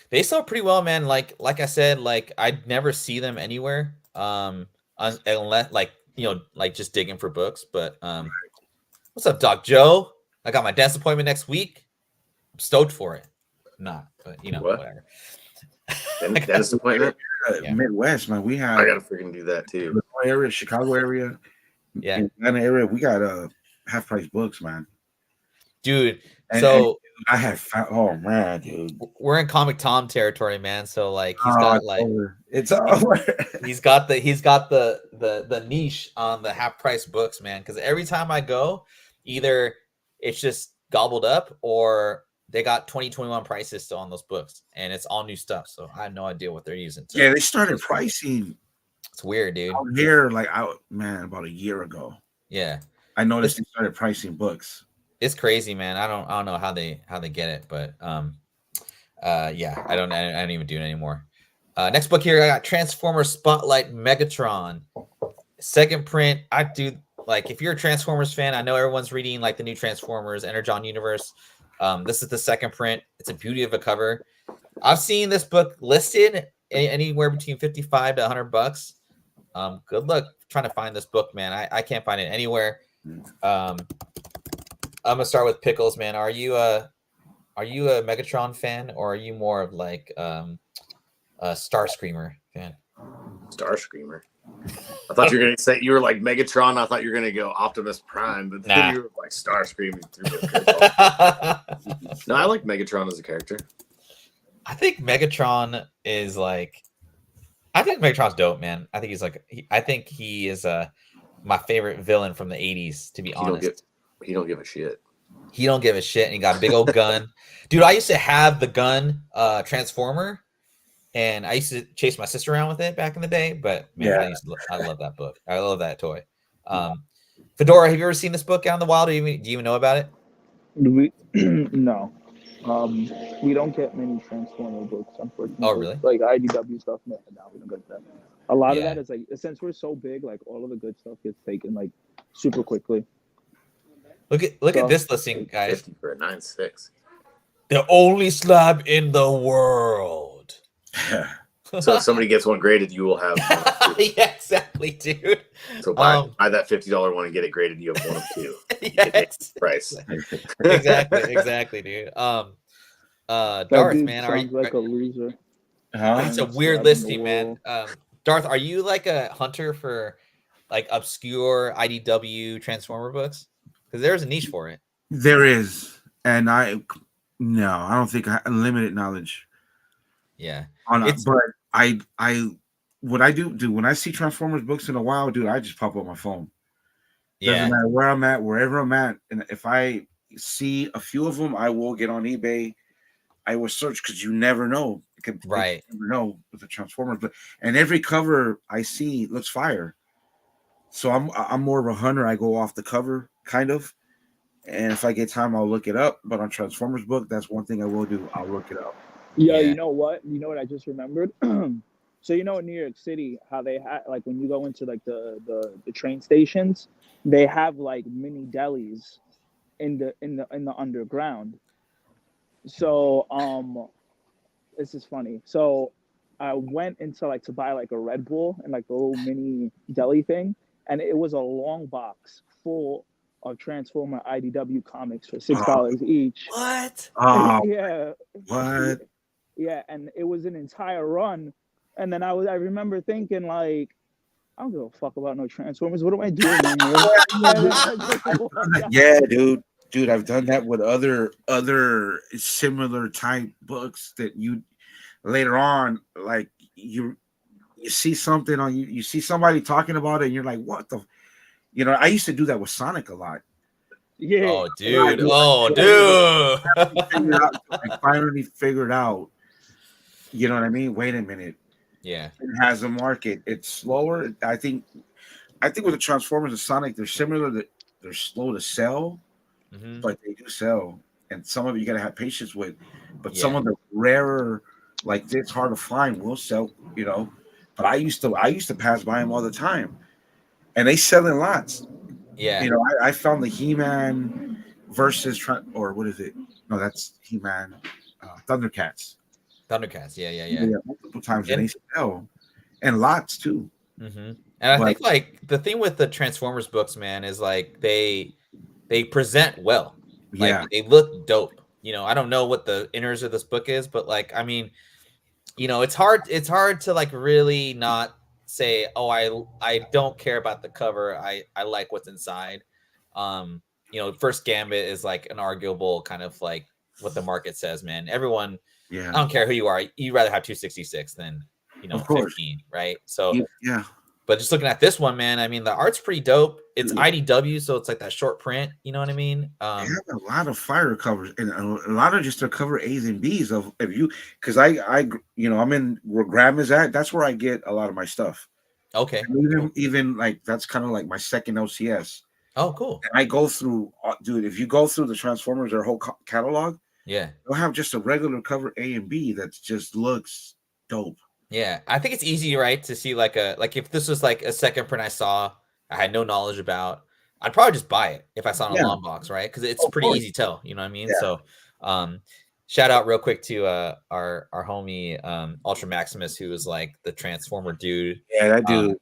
They sell pretty well, man. Like I said, like I'd never see them anywhere, unless like like just digging for books. But what's up, Doc Joe? I got my dentist appointment next week. I'm stoked for it. Not, but whatever. Dentist appointment. Midwest, man. We have. I gotta freaking do that too. Area, Chicago area, in Atlanta area, we got half price books, man. Dude, and I have oh man, dude. We're in Comic Tom territory, man. So like he's got like it's over. He's got the niche on the half price books, man. Because every time I go, either it's just gobbled up or they got 2021 prices still on those books, and it's all new stuff. So I have no idea what they're using. Yeah, they started pricing. It's weird, dude. Out here, like about a year ago. Yeah, I noticed they started pricing books. It's crazy, man. I don't know how they get it, but yeah, I don't even do it anymore. Next book here, I got Transformers Spotlight Megatron, second print. I do like if you're a Transformers fan, I know everyone's reading like the new Transformers Energon Universe. This is the second print. It's a beauty of a cover. I've seen this book listed anywhere between $55 to $100. Good luck trying to find this book, man. I can't find it anywhere. I'm gonna start with Pickles, man. Are you a Megatron fan, or are you more of like a Starscreamer fan? Starscreamer. I thought you were gonna say you were like Megatron. I thought you were gonna go Optimus Prime, but then you were like Starscreaming through the No, I like Megatron as a character. I think Megatron is like. I think Megatron's dope, man. I think he's like. I think he is my favorite villain from the '80s. To be honest, he don't give a shit. He don't give a shit, and he got a big old gun, dude. I used to have the gun Transformer, and I used to chase my sister around with it back in the day. But man, I love that book. I love that toy. Fedora, have you ever sven this book out in the wild? Do you even know about it? No. We don't get many Transformer books, unfortunately. Oh, really? Like IDW stuff, no, we don't get that. A lot of that is like, since we're so big, like all of the good stuff gets taken like super quickly. Look at this listing, guys. 50 for a 9.6. The only slab in the world. So if somebody gets one graded, you will have one. Yeah, exactly, dude. So buy that $50 one and get it graded. You have one of two. Yes. Price. exactly, dude. Darth, man, are you like a loser? It's a weird listing, man. Darth, are you like a hunter for like obscure IDW Transformer books? Because there's a niche for it. There is, and I don't think I have limited knowledge. Yeah, but what I do when I see Transformers books in a while, dude, I just pop up my phone. Doesn't matter where I'm at, wherever I'm at, and if I see a few of them, I will get on eBay. I will search because you never know. You never know with the Transformers, and every cover I see looks fire. So I'm more of a hunter. I go off the cover, kind of, and if I get time, I'll look it up. But on Transformers book, that's one thing I will do. I'll look it up. Yeah, you know what? You know what I just remembered? So in New York City, how they had like when you go into like the train stations, they have like mini delis in the underground. So this is funny. So I went into like to buy like a Red Bull and like a little mini deli thing, and it was a long box full of Transformer IDW comics for $6 each. What? Yeah. What? Yeah, and it was an entire run. And then I remember thinking like, I don't give a fuck about no Transformers. What am I doing here? Yeah, dude, I've done that with other similar type books that you later on like you see something on you see somebody talking about it and you're like, what the, I used to do that with Sonic a lot. Yeah. Oh, dude. Dude. I finally figured out. You know what I mean? Wait a minute. Yeah. It has a market. It's slower. I think with the Transformers and Sonic, they're similar. That they're slow to sell, but they do sell. And some of you gotta have patience with. But some of the rarer, like this, hard to find, will sell. But I used to pass by them all the time, and they sell in lots. Yeah. I found the He-Man versus or what is it? No, that's He-Man, Thundercats. Thundercats, yeah. Multiple times in ACL, and lots too. Mm-hmm. And I think like the thing with the Transformers books, man, is like they present well. Like they look dope. You know, I don't know what the inners of this book is, but like, I mean, you know, it's hard to like really not say, oh, I don't care about the cover. I like what's inside. You know, First Gambit is like an arguable kind of like what the market says, man. Everyone, I don't care who you are, you'd rather have 266 than, you know, 15, right? So but just looking at this one, man, I mean, the art's pretty dope. It's IDW, so it's like that short print. You know what I mean? They have a lot of fire covers and a lot of just to cover A's and B's of you, because I you know, I'm in where Graham is at. That's where I get a lot of my stuff. Okay. Even like that's kind of like my second OCS. Oh, cool. And I go through, dude. If you go through the Transformers, their whole catalog, they'll have just a regular cover A and B that just looks dope. Yeah, I think it's easy, right, to see like if this was like a second print I had no knowledge about, I'd probably just buy it if I saw it on a long box, right? Because it's pretty easy to tell, you know what I mean? So, shout out real quick to our homie Ultra Maximus, who was like the Transformer dude. Yeah, that dude.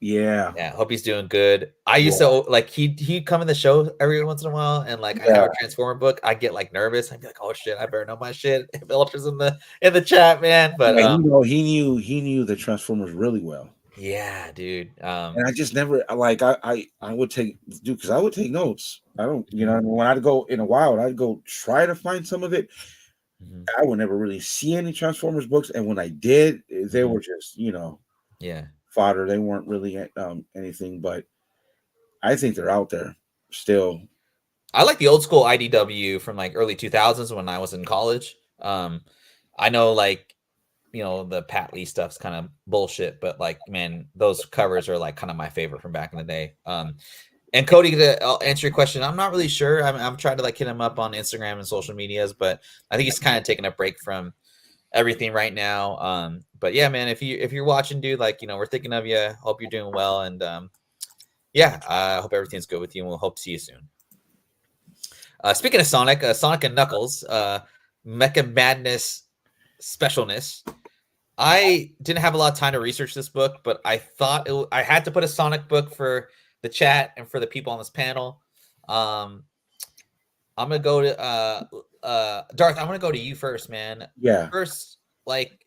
Yeah, hope he's doing good. I used to like he'd come in the show every once in a while, and like I have a Transformer book, I get like nervous. I'd be like, oh shit, I better know my shit. If Ultra's in the chat, man. But he knew the Transformers really well. Yeah, dude. And I just never like I would take because I would take notes. I don't, you know, when I'd go in a while, I'd go try to find some of it. I would never really see any Transformers books, and when I did, they were just, you know, fodder. They weren't really anything, but I think they're out there still. I like the old school IDW from like early 2000s when I was in college. I know like, you know, the Pat Lee stuff's kind of bullshit, but like, man, those covers are like kind of my favorite from back in the day. And Cody, to answer your question, I'm not really sure. I'm trying to like hit him up on Instagram and social medias, but I think he's kind of taking a break from everything right now. But yeah, man, if you're watching, dude, like, you know, we're thinking of you. Hope you're doing well, and I hope everything's good with you, and we'll hope to see you soon. Speaking of Sonic, Sonic and Knuckles, Mecha Madness Specialness. I didn't have a lot of time to research this book, but I thought I had to put a Sonic book for the chat and for the people on this panel. I'm gonna go to Darth. I want to go to you first, man. Yeah. First, like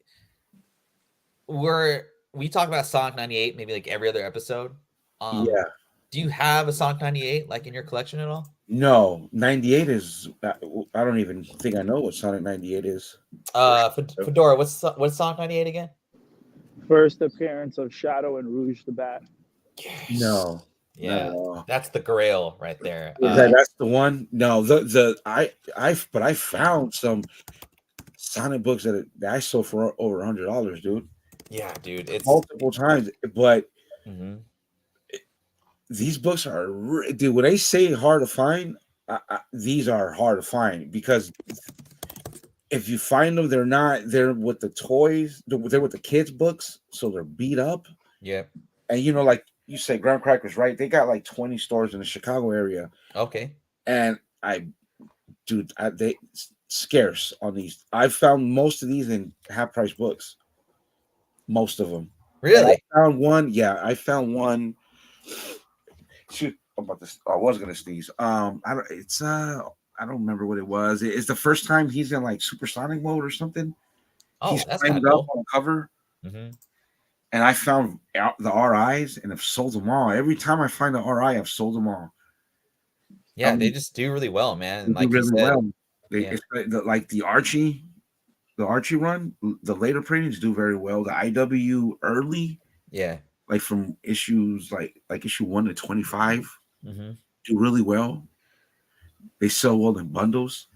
we talk about Sonic 98 maybe like every other episode. Do you have a Sonic 98 like in your collection at all? No, 98 is. I don't even think I know what Sonic 98 is. Fedora, what's Sonic 98 again? First appearance of Shadow and Rouge the Bat. Yes. No. Yeah, that's the Grail right there. That's the one. No, but I found some Sonic books that I sold for over $100, dude. Yeah, dude, it's multiple times. But these books are, dude. When they say hard to find, these are hard to find because if you find them, they're with the toys. They're with the kids' books, so they're beat up. Yeah, and you know, like you say, Graham Crackers, right? They got like 20 stores in the Chicago area. Okay. And they scarce on these. I've found most of these in half price books. Most of them. Really? I found one. Yeah, I found one. Shoot, about this. I was gonna sneeze. I don't remember what it was. It's the first time he's in like supersonic mode or something. Oh, that's kind of cool. On the cover. And I found the RIs and have sold them all. Every time I find the RI, I've sold them all. Yeah, they just do really well, man. Like really well. It's like the Archie run, the later printings do very well. The IW early, like from issues like issue 1 to 25, do really well. They sell well in bundles.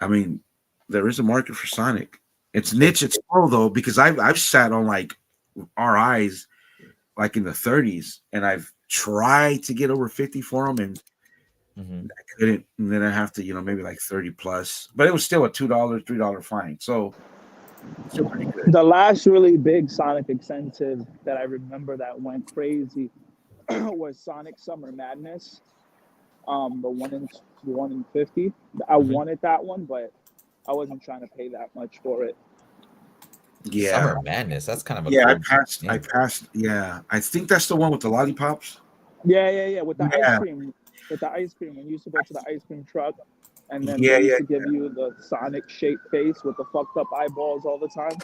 I mean, there is a market for Sonic. It's niche, it's small though, because I've sat on like RIs like in the 30s, and I've tried to get over 50 for them, and I couldn't. And then I have to, maybe like 30 plus, but it was still a $2, $3 fine. So still pretty good. The last really big Sonic extensive that I remember that went crazy was Sonic Summer Madness. the 1 in 50. I wanted that one, but I wasn't trying to pay that much for it. Yeah. Summer Madness. That's kind of a cool. I passed. Yeah, I think that's the one with the lollipops. Yeah. With the ice cream. With the ice cream, when you used to go to the ice cream truck, and then they used to give you the Sonic shaped face with the fucked up eyeballs all the time.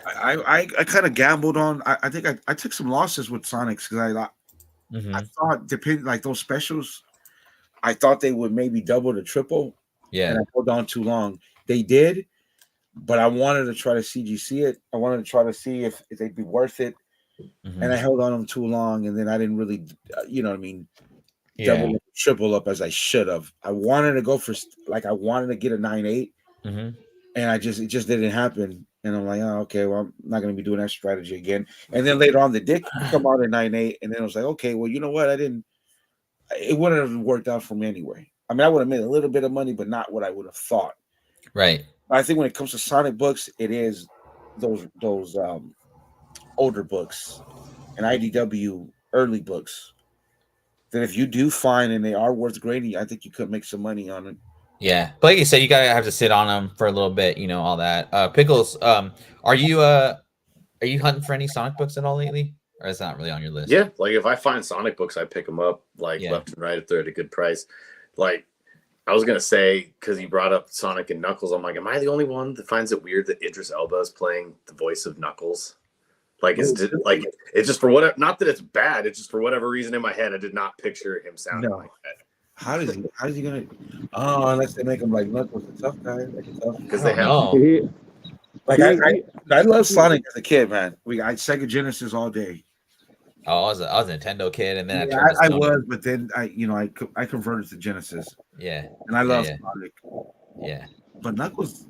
I kind of gambled on. I think I took some losses with Sonics because I thought depending like those specials, I thought they would maybe double to triple. Yeah, and I held on too long. They did, but I wanted to try to CGC it. I wanted to try to see if they'd be worth it, and I held on them too long, and then I didn't really, you know what I mean, double up, triple up as I should have. I wanted to go for I wanted to get a 9.8, and it just didn't happen. And I'm like, oh, okay, well, I'm not going to be doing that strategy again. And then later on, the dick come out at 9.8, and then I was like, okay, well, you know what? It wouldn't have worked out for me anyway. I mean, I would have made a little bit of money, but not what I would have thought. Right. I think when it comes to Sonic books, it is those older books and IDW early books that if you do find and they are worth grading, I think you could make some money on it. Yeah, but like you said, you gotta have to sit on them for a little bit, all that. Pickles, are you hunting for any Sonic books at all lately, or is that not really on your list? Yeah, like if I find Sonic books, I pick them up left and right if they're at a good price. Like I was gonna say, because you brought up Sonic and Knuckles, I'm like, am I the only one that finds it weird that Idris Elba is playing the voice of Knuckles? It's just for whatever. Not that it's bad. It's just for whatever reason in my head, I did not picture him sounding like that. How is he gonna? Oh, unless they make him like Knuckles, a tough guy, because they have. I love Sonic as a kid, man. I Sega Genesis all day. Oh, I was a Nintendo kid, and then I was, but then I converted to Genesis. Yeah, and I love Sonic. Yeah, but Knuckles.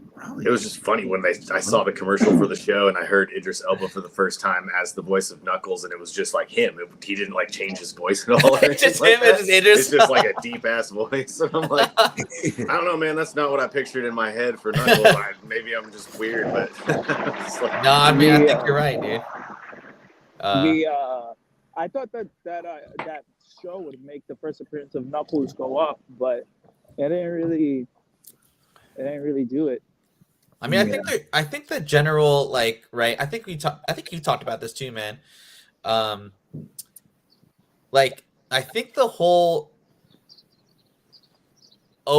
It was just funny when I saw the commercial for the show and I heard Idris Elba for the first time as the voice of Knuckles, and it was just like him. He didn't change his voice at all. It's just him. It's just like a deep ass voice. And I'm like, I don't know, man. That's not what I pictured in my head for Knuckles. Maybe I'm just weird, but no, I mean I think you're right, dude. I thought that show would make the first appearance of Knuckles go up, but it didn't really do it. I mean, I think the general right. I think you talked about this too, man. I think the whole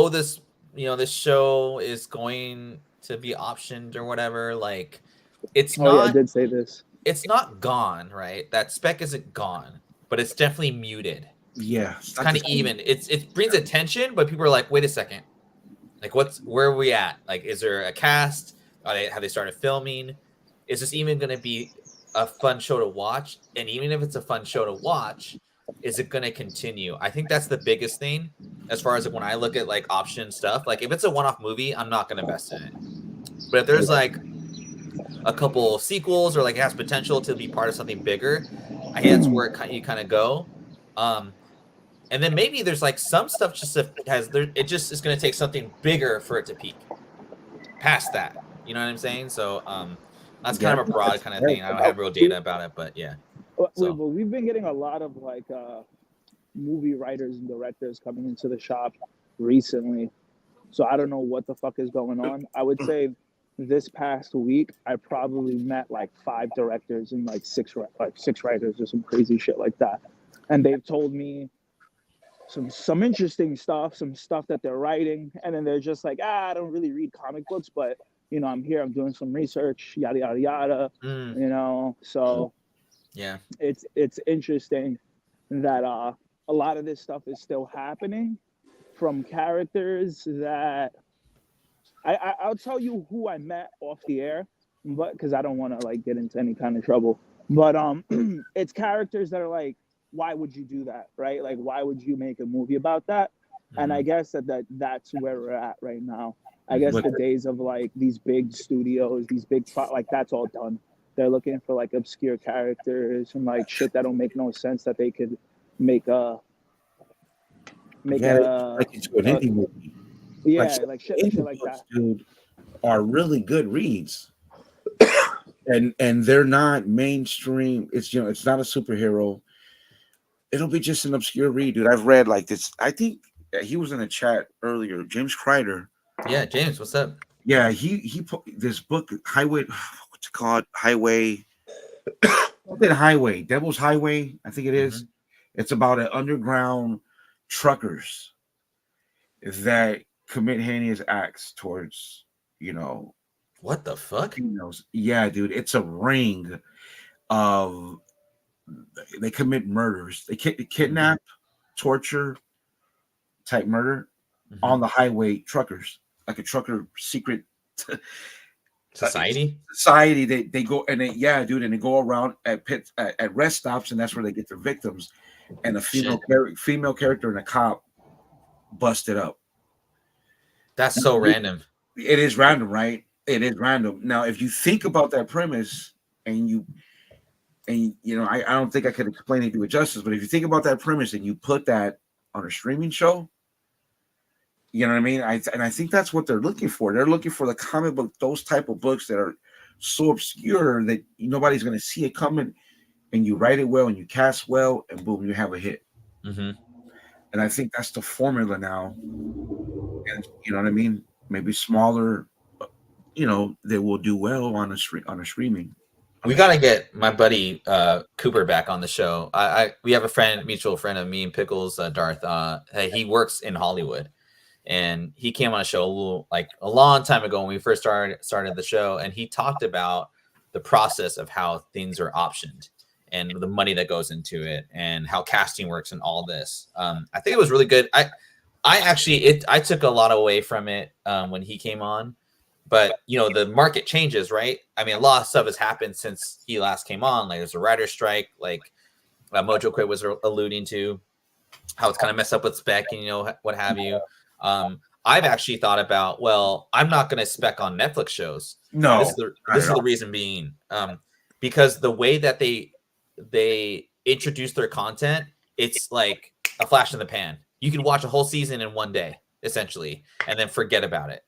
this this show is going to be optioned or whatever. It's not. Yeah, I did say this. It's not gone, right? That spec isn't gone, but it's definitely muted. Yeah, it's kind of even. It brings attention, but people are like, wait a second. Where are we at? Is there a cast? Have they started filming? Is this even going to be a fun show to watch? And even if it's a fun show to watch, is it going to continue? I think that's the biggest thing as far as when I look at option stuff. If it's a one-off movie, I'm not going to invest in it. But if there's a couple sequels or it has potential to be part of something bigger, I think that's where you kind of go. And then maybe there's some stuff it just is going to take something bigger for it to peak past that. You know what I'm saying? So that's kind of a broad kind of thing. I don't have real data about it, but yeah. Well, we've been getting a lot of movie writers and directors coming into the shop recently. So I don't know what the fuck is going on. I would say this past week, I probably met 5 directors and 6 writers or some crazy shit like that. And they've told me some interesting stuff, some stuff that they're writing, and then they're just I don't really read comic books, but I'm here, I'm doing some research, yada yada yada. So yeah, it's interesting that a lot of this stuff is still happening from characters that I'll tell you who I met off the air, but because I don't want to get into any kind of trouble, but it's characters that are why would you do that, right? Why would you make a movie about that? And I guess that's where we're at right now. I guess the days of these big studios, these big that's all done. They're looking for obscure characters and shit that don't make no sense that they could make a indie movie. Yeah, shit like that. Dude, are really good reads. and they're not mainstream. It's it's not a superhero. it'll be just an obscure read, dude. I've read like this. I think he was in a chat earlier. James Kreider. Yeah, James, what's up? Yeah, he put this book, Highway. What's it called? Highway. Highway. Devil's Highway. I think it is. It's about an underground truckers that commit heinous acts towards, what the fuck? Females. Yeah, dude. It's a ring of. They commit murders. They kidnap, torture, type murder on the highway truckers, like a trucker secret society. They go and dude, and they go around at rest stops, and that's where they get their victims. And a female character and a cop busted up. That's so random. It is random, right? It is random. Now, if you think about that premise, and I don't think I could explain it to it justice, but if you think about that premise and you put that on a streaming show, you know what I mean? I think that's what they're looking for. They're looking for the comic book, those type of books that are so obscure that nobody's going to see it coming, and you write it well and you cast well, and boom, you have a hit. And I think that's the formula now. And you know what I mean? Maybe smaller, they will do well on a streaming. We got to get my buddy Cooper back on the show. We have a mutual friend of me and Pickles, Darth. He works in Hollywood, and he came on a show a long time ago when we first started the show, and he talked about the process of how things are optioned and the money that goes into it and how casting works and all this. I think it was really good. I took a lot away from it when he came on. But, the market changes, right? I mean, a lot of stuff has happened since he last came on. Like, there's a writer's strike, like Mojo Quit was alluding to, how it's kind of messed up with spec and, what have you. I've actually thought about, I'm not going to spec on Netflix shows. No. This is the reason being. Because the way that they introduce their content, it's like a flash in the pan. You can watch a whole season in one day, essentially, and then forget about it.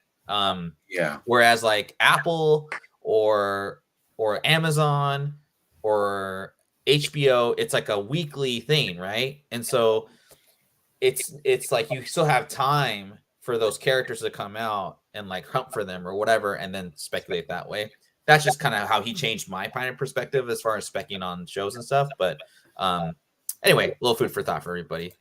Whereas like Apple or Amazon or HBO, it's like a weekly thing, right? And so it's like you still have time for those characters to come out and like hunt for them or whatever, and then speculate that way. That's just kind of how he changed my kind of perspective as far as specking on shows and stuff. But anyway, a little food for thought for everybody.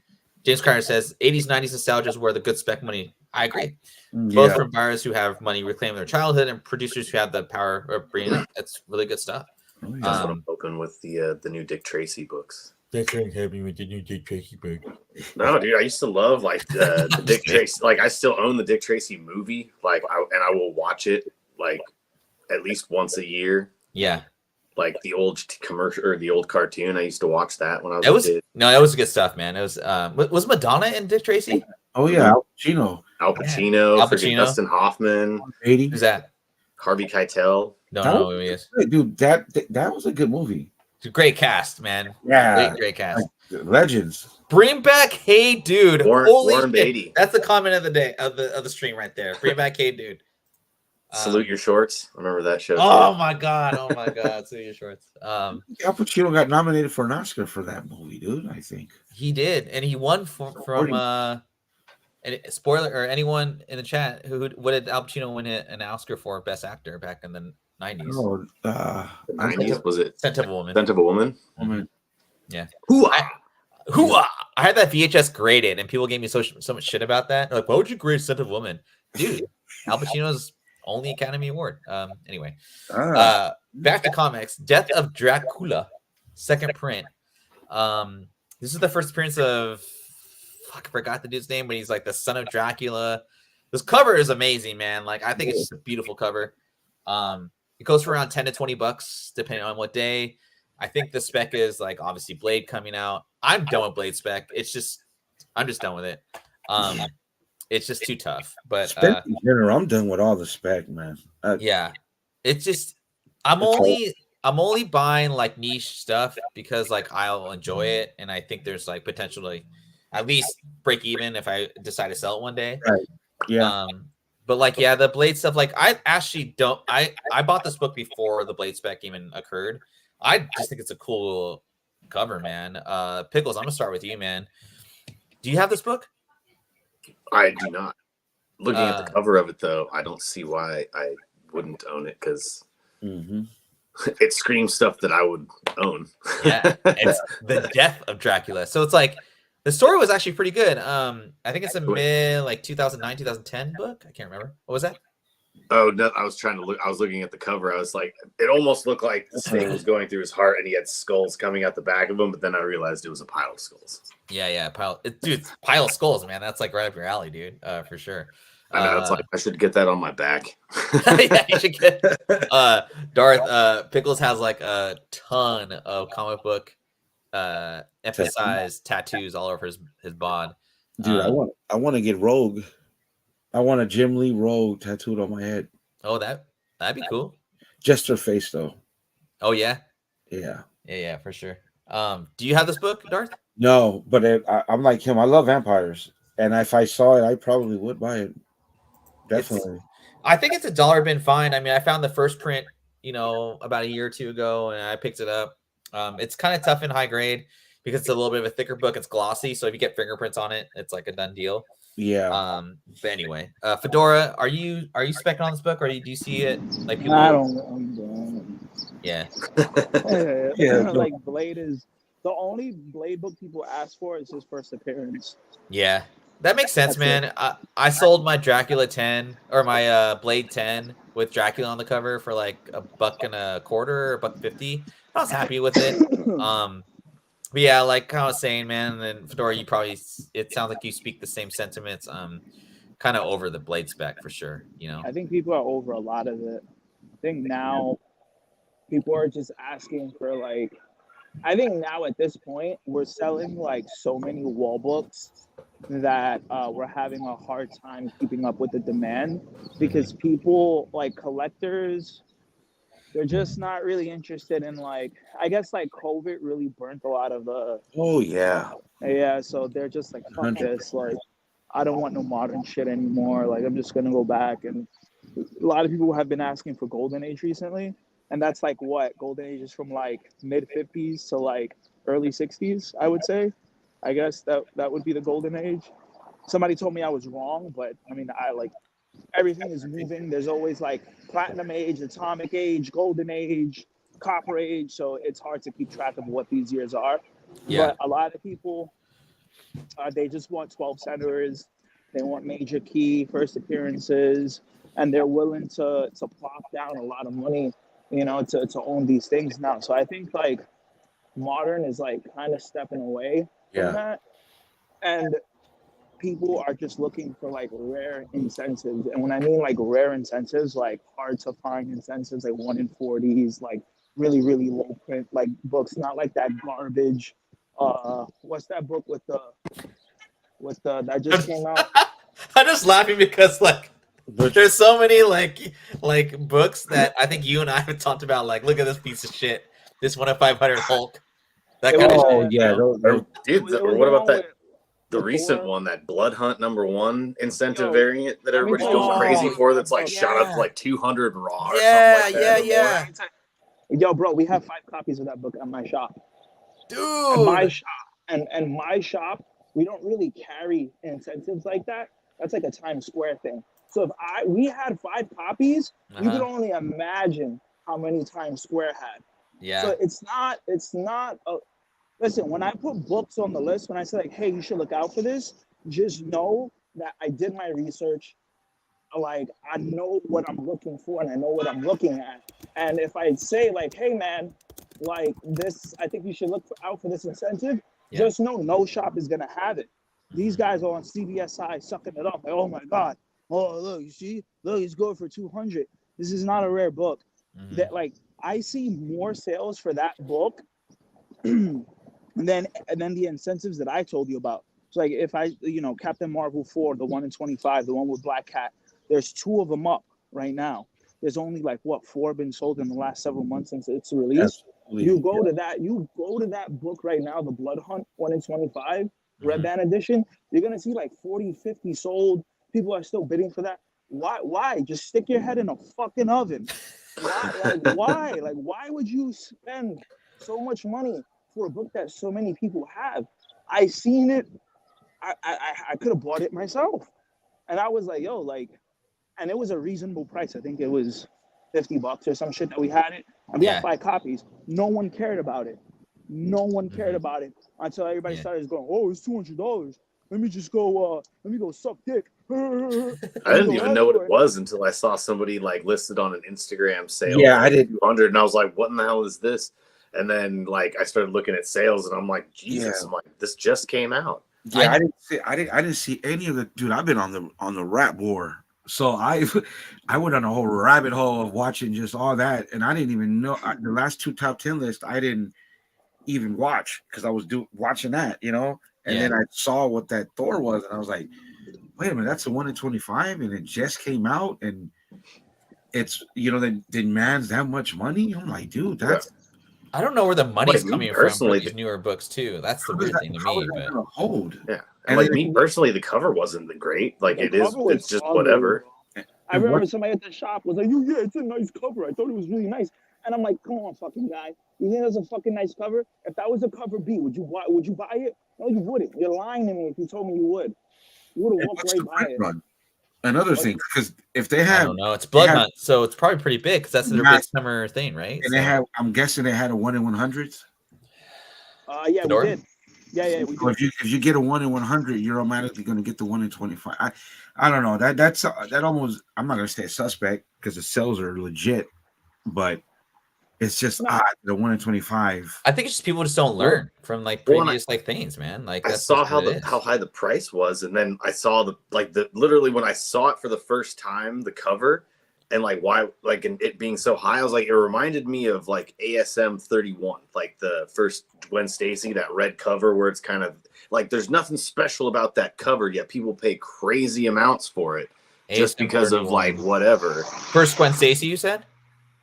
James Carter says 80s, 90s nostalgia is where the good spec money. I agree. Both from buyers who have money reclaim their childhood and producers who have the power of bringing it. That's really good stuff. That's what I'm hoping with the new Dick Tracy books. That's what happening with the new Dick Tracy book. No, dude, I used to love like the Dick Tracy. Like I still own the Dick Tracy movie. Like I will watch it like at least once a year. Yeah. Like the old commercial or the old cartoon. I used to watch that when I was a kid. No, that was good stuff, man. It was Madonna and Dick Tracy? Oh yeah, Al Pacino, Dustin Hoffman. Who's that? Harvey Keitel. Don't know who he is. Dude, that was a good movie. It's a great cast, man. Yeah, great cast. Like, legends. Bring back Hey Dude. Warren Beatty. That's the comment of the day of the stream right there. Bring back Hey Dude. Salute Your Shorts. Remember that show? Oh my god! Salute Your Shorts. Al Pacino got nominated for an Oscar for that movie, dude. I think he did, and he won from spoiler or anyone in the chat what did Al Pacino win an Oscar for Best Actor back in the 90s? Oh, 90s was it? Scent of a Woman. Scent of a Woman. Yeah. Hoo-ah! I had that VHS graded, and people gave me so much shit about that. They're like, why would you grade Scent of a Woman, dude? Al Pacino's only Academy Award. Anyway, back to comics. Death of Dracula, second print. This is the first appearance of I forgot the dude's name, but he's like the son of Dracula. This cover is amazing, man. Like I think it's just a beautiful cover. It goes for around $10 to $20 depending on what day. I think the spec is like obviously Blade coming out. I'm done with Blade spec. I'm just done with it. It's just too tough. But in general, I'm done with all the spec, man. Yeah, it's just I'm only buying like niche stuff because like I'll enjoy it, and I think there's like potential to at least break even if I decide to sell it one day. Right. Yeah. But like the Blade stuff, like I actually don't. I bought this book before the Blade spec even occurred. I just think it's a cool cover, man. Pickles, I'm gonna start with you, man. Do you have this book? I do not. Looking at the cover of it, though, I don't see why I wouldn't own it, because it screams stuff that I would own. Yeah, it's the death of Dracula. So it's like the story was actually pretty good. I think it's a mid like 2009, 2010 book. I can't remember. What was that? Oh no, I was looking at the cover. I was like, it almost looked like the snake was going through his heart and he had skulls coming out the back of him, but then I realized it was a pile of skulls. Yeah, dude, pile of skulls, man. That's like right up your alley, dude. For sure. I know, it's like I should get that on my back. Yeah, you should get Darth. Pickles has like a ton of comic book emphasized tattoos all over his bod. Dude, I want to get Rogue. I want a Jim Lee Rogue tattooed on my head. Oh, that'd be cool. Just her face, though. Oh yeah, yeah, for sure. Do you have this book, Darth? No, but I'm like him. I love vampires, and if I saw it, I probably would buy it. Definitely. I think it's $1 bin fine. I mean, I found the first print, about a year or two ago, and I picked it up. It's kind of tough in high grade because it's a little bit of a thicker book. It's glossy, so if you get fingerprints on it, it's like a done deal. Yeah. But anyway, Fedora, are you spec'ing on this book, or do you see it like people? I don't. Yeah. Like Blade is the only Blade book people ask for is his first appearance. Yeah. That makes sense, man. I sold my Dracula 10 or my Blade 10 with Dracula on the cover for like $1.25 or $1.50. I was happy with it. But yeah, like I was saying, man, and then Fedora, it sounds like you speak the same sentiments. Kind of over the Blade spec for sure. I think people are over a lot of it. I think now people are just asking for like. I think now at this point we're selling like so many wall books that we're having a hard time keeping up with the demand because people like collectors, they're just not really interested in like, I guess like COVID really burnt a lot of the. Oh yeah. Yeah, so they're just like, fuck this, like I don't want no modern shit anymore. Like I'm just gonna go back. And a lot of people have been asking for Golden Age recently. And that's like what? Golden Age is from like mid 50s to like early 60s, I would say. I guess that would be the Golden Age. Somebody told me I was wrong, but I mean, I like everything is moving. There's always like Platinum Age, Atomic Age, Golden Age, Copper Age. So it's hard to keep track of what these years are. Yeah. But a lot of people, they just want 12 centers. They want major key first appearances, and they're willing to plop down a lot of money, to own these things now. So I think like modern is like kind of stepping away from that. And people are just looking for like rare incentives. And when I mean like rare incentives, like hard to find incentives, like 1 in 40s, like really, really low print, like books, not like that garbage. What's that book with the that just came out? I'm just laughing because like there's so many like books that I think you and I have talked about. Like, look at this piece of shit. This 1 in 500 Hulk. That kind of shit. Yeah. Or what about that? The recent one, that Blood Hunt #1 incentive variant that everybody's going crazy for. That's like shot up to like 200 raw. Or something like that. Yo, bro, we have 5 copies of that book at my shop. Dude. At my shop, and my shop, we don't really carry incentives like that. That's like a Times Square thing. So if we had 5 copies, you could only imagine how many Times Square had. Yeah. So it's not listen, when I put books on the list, when I say like, hey, you should look out for this, just know that I did my research. Like I know what I'm looking for and I know what I'm looking at. And if I say like, hey man, like this, I think you should look out for this incentive, just know no shop is gonna have it. These guys are on CBSI sucking it up. Like, oh my God. Oh, look, you see? Look, he's going for 200. This is not a rare book. That like I see more sales for that book than the incentives that I told you about. So like if I, Captain Marvel 4, the 1 in 25, the one with Black Cat, there's 2 of them up right now. There's only like 4 been sold in the last several months since its release. You go to that book right now, the Blood Hunt 1 in 25 Red Band edition, you're gonna see like 40, 50 sold. People are still bidding for that. Why? Just stick your head in a fucking oven. Why? Like why would you spend so much money for a book that so many people have. I seen it. I could have bought it myself, and I was like, yo, like, and it was a reasonable price. I think it was $50 or some shit that we had it, and we had 5 copies. No one cared about it. No one cared about it until everybody started going, oh, it's $200. Let me just go. Let me go suck dick. I didn't even know what it was until I saw somebody like listed on an Instagram sale. Yeah, I did 200, and I was like, "What in the hell is this?" And then like I started looking at sales, and I'm like, "Jesus!" I'm like, "This just came out." Yeah, I didn't see any of the dude. I've been on the rap war, so I went on a whole rabbit hole of watching just all that, and I didn't even know the last 2 top 10 lists. I didn't even watch because I was watching that, you know. And then I saw what that Thor was, and I was like, wait a minute, that's a 1 in 25, and it just came out, and it's, you know, that demands that much money. I'm like, dude, that's I don't know where the money's coming from for these newer books too. That's the weird thing to me. But hold. Yeah. And like me personally, the cover wasn't the great. Like it's just whatever. I remember somebody at the shop was like, yeah, it's a nice cover. I thought it was really nice. And I'm like, come on, fucking guy. You think that's a fucking nice cover? If that was a cover B, would you buy it? No, you wouldn't. You're lying to me if you told me you would. You would have walked right by it. Run? Another thing, because if they have, I don't know, it's Blood Hunt, so it's probably pretty big because that's their big summer thing, right? And they have, I'm guessing they had a 1 in 100s. Yeah, we did. Yeah, we did. If you get a 1 in 100, you're automatically going to get the 1 in 25. I don't know, that's almost, I'm not going to say suspect because the sales are legit, but it's just odd. The 1 in 25. I think it's just people just don't learn from like previous like things, man. Like I saw how high the price was, and then I saw the literally when I saw it for the first time, the cover, and like why like and it being so high, I was like, it reminded me of like ASM 31, like the first Gwen Stacy, that red cover where it's kind of like there's nothing special about that cover, yet people pay crazy amounts for it just because of like whatever. First Gwen Stacy, you said?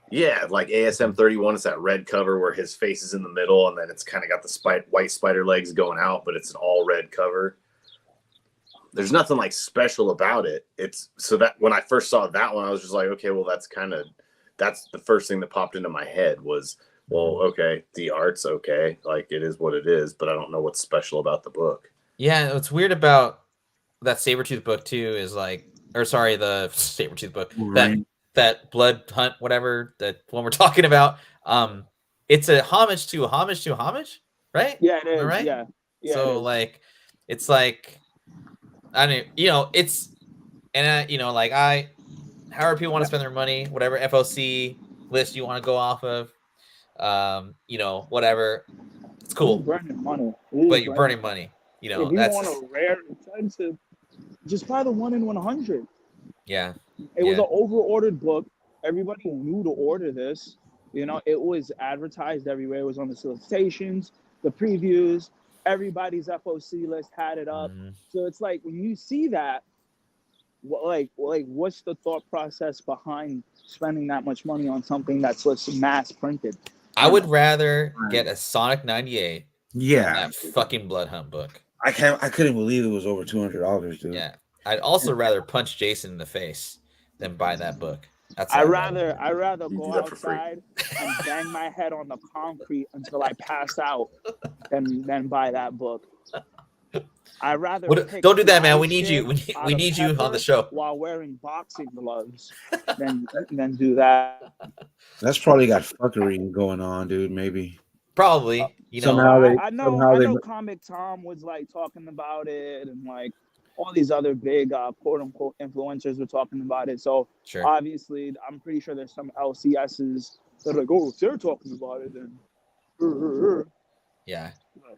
Yeah, like ASM 31 is that red cover where his face is in the middle, and then it's kind of got the white spider legs going out, but it's an all red cover. There's nothing like special about it. It's so that when I first saw that one, I was just like, okay, well, that's the first thing that popped into my head was, well, okay, the art's okay, like it is what it is, but I don't know what's special about the book. Yeah, what's weird about that Sabretooth book too is like, or sorry, the Sabretooth book that Blood Hunt, whatever, that one we're talking about, it's a homage to a homage, right? Yeah, it is. Right? Yeah. So like, it's like, I mean, you know, it's, and you know, like however people want to spend their money, whatever FOC list you want to go off of, you know, whatever, it's cool. You're burning money. But you're burning money. You know, if you want a rare, expensive, just buy the 1 in 100. Yeah. It was an over-ordered book. Everybody knew to order this. You know, it was advertised everywhere. It was on the solicitations, the previews. Everybody's FOC list had it up. Mm-hmm. So it's like when you see that, what's the thought process behind spending that much money on something that's mass printed? I would rather get a Sonic 98 than that fucking Blood Hunt book. I couldn't believe it was over $200, dude. Yeah. I'd also rather punch Jason in the face than buy that book. I'd rather go outside and bang my head on the concrete until I pass out than buy that book. I'd rather don't do that, man. We need you. We need you on the show while wearing boxing gloves than do that. That's probably got fuckery going on, dude. Maybe. Probably. You know, I know Comic Tom was like talking about it, and like all these other big quote unquote influencers were talking about it. So obviously, I'm pretty sure there's some LCSs that are like, oh, if they're talking about it, then yeah.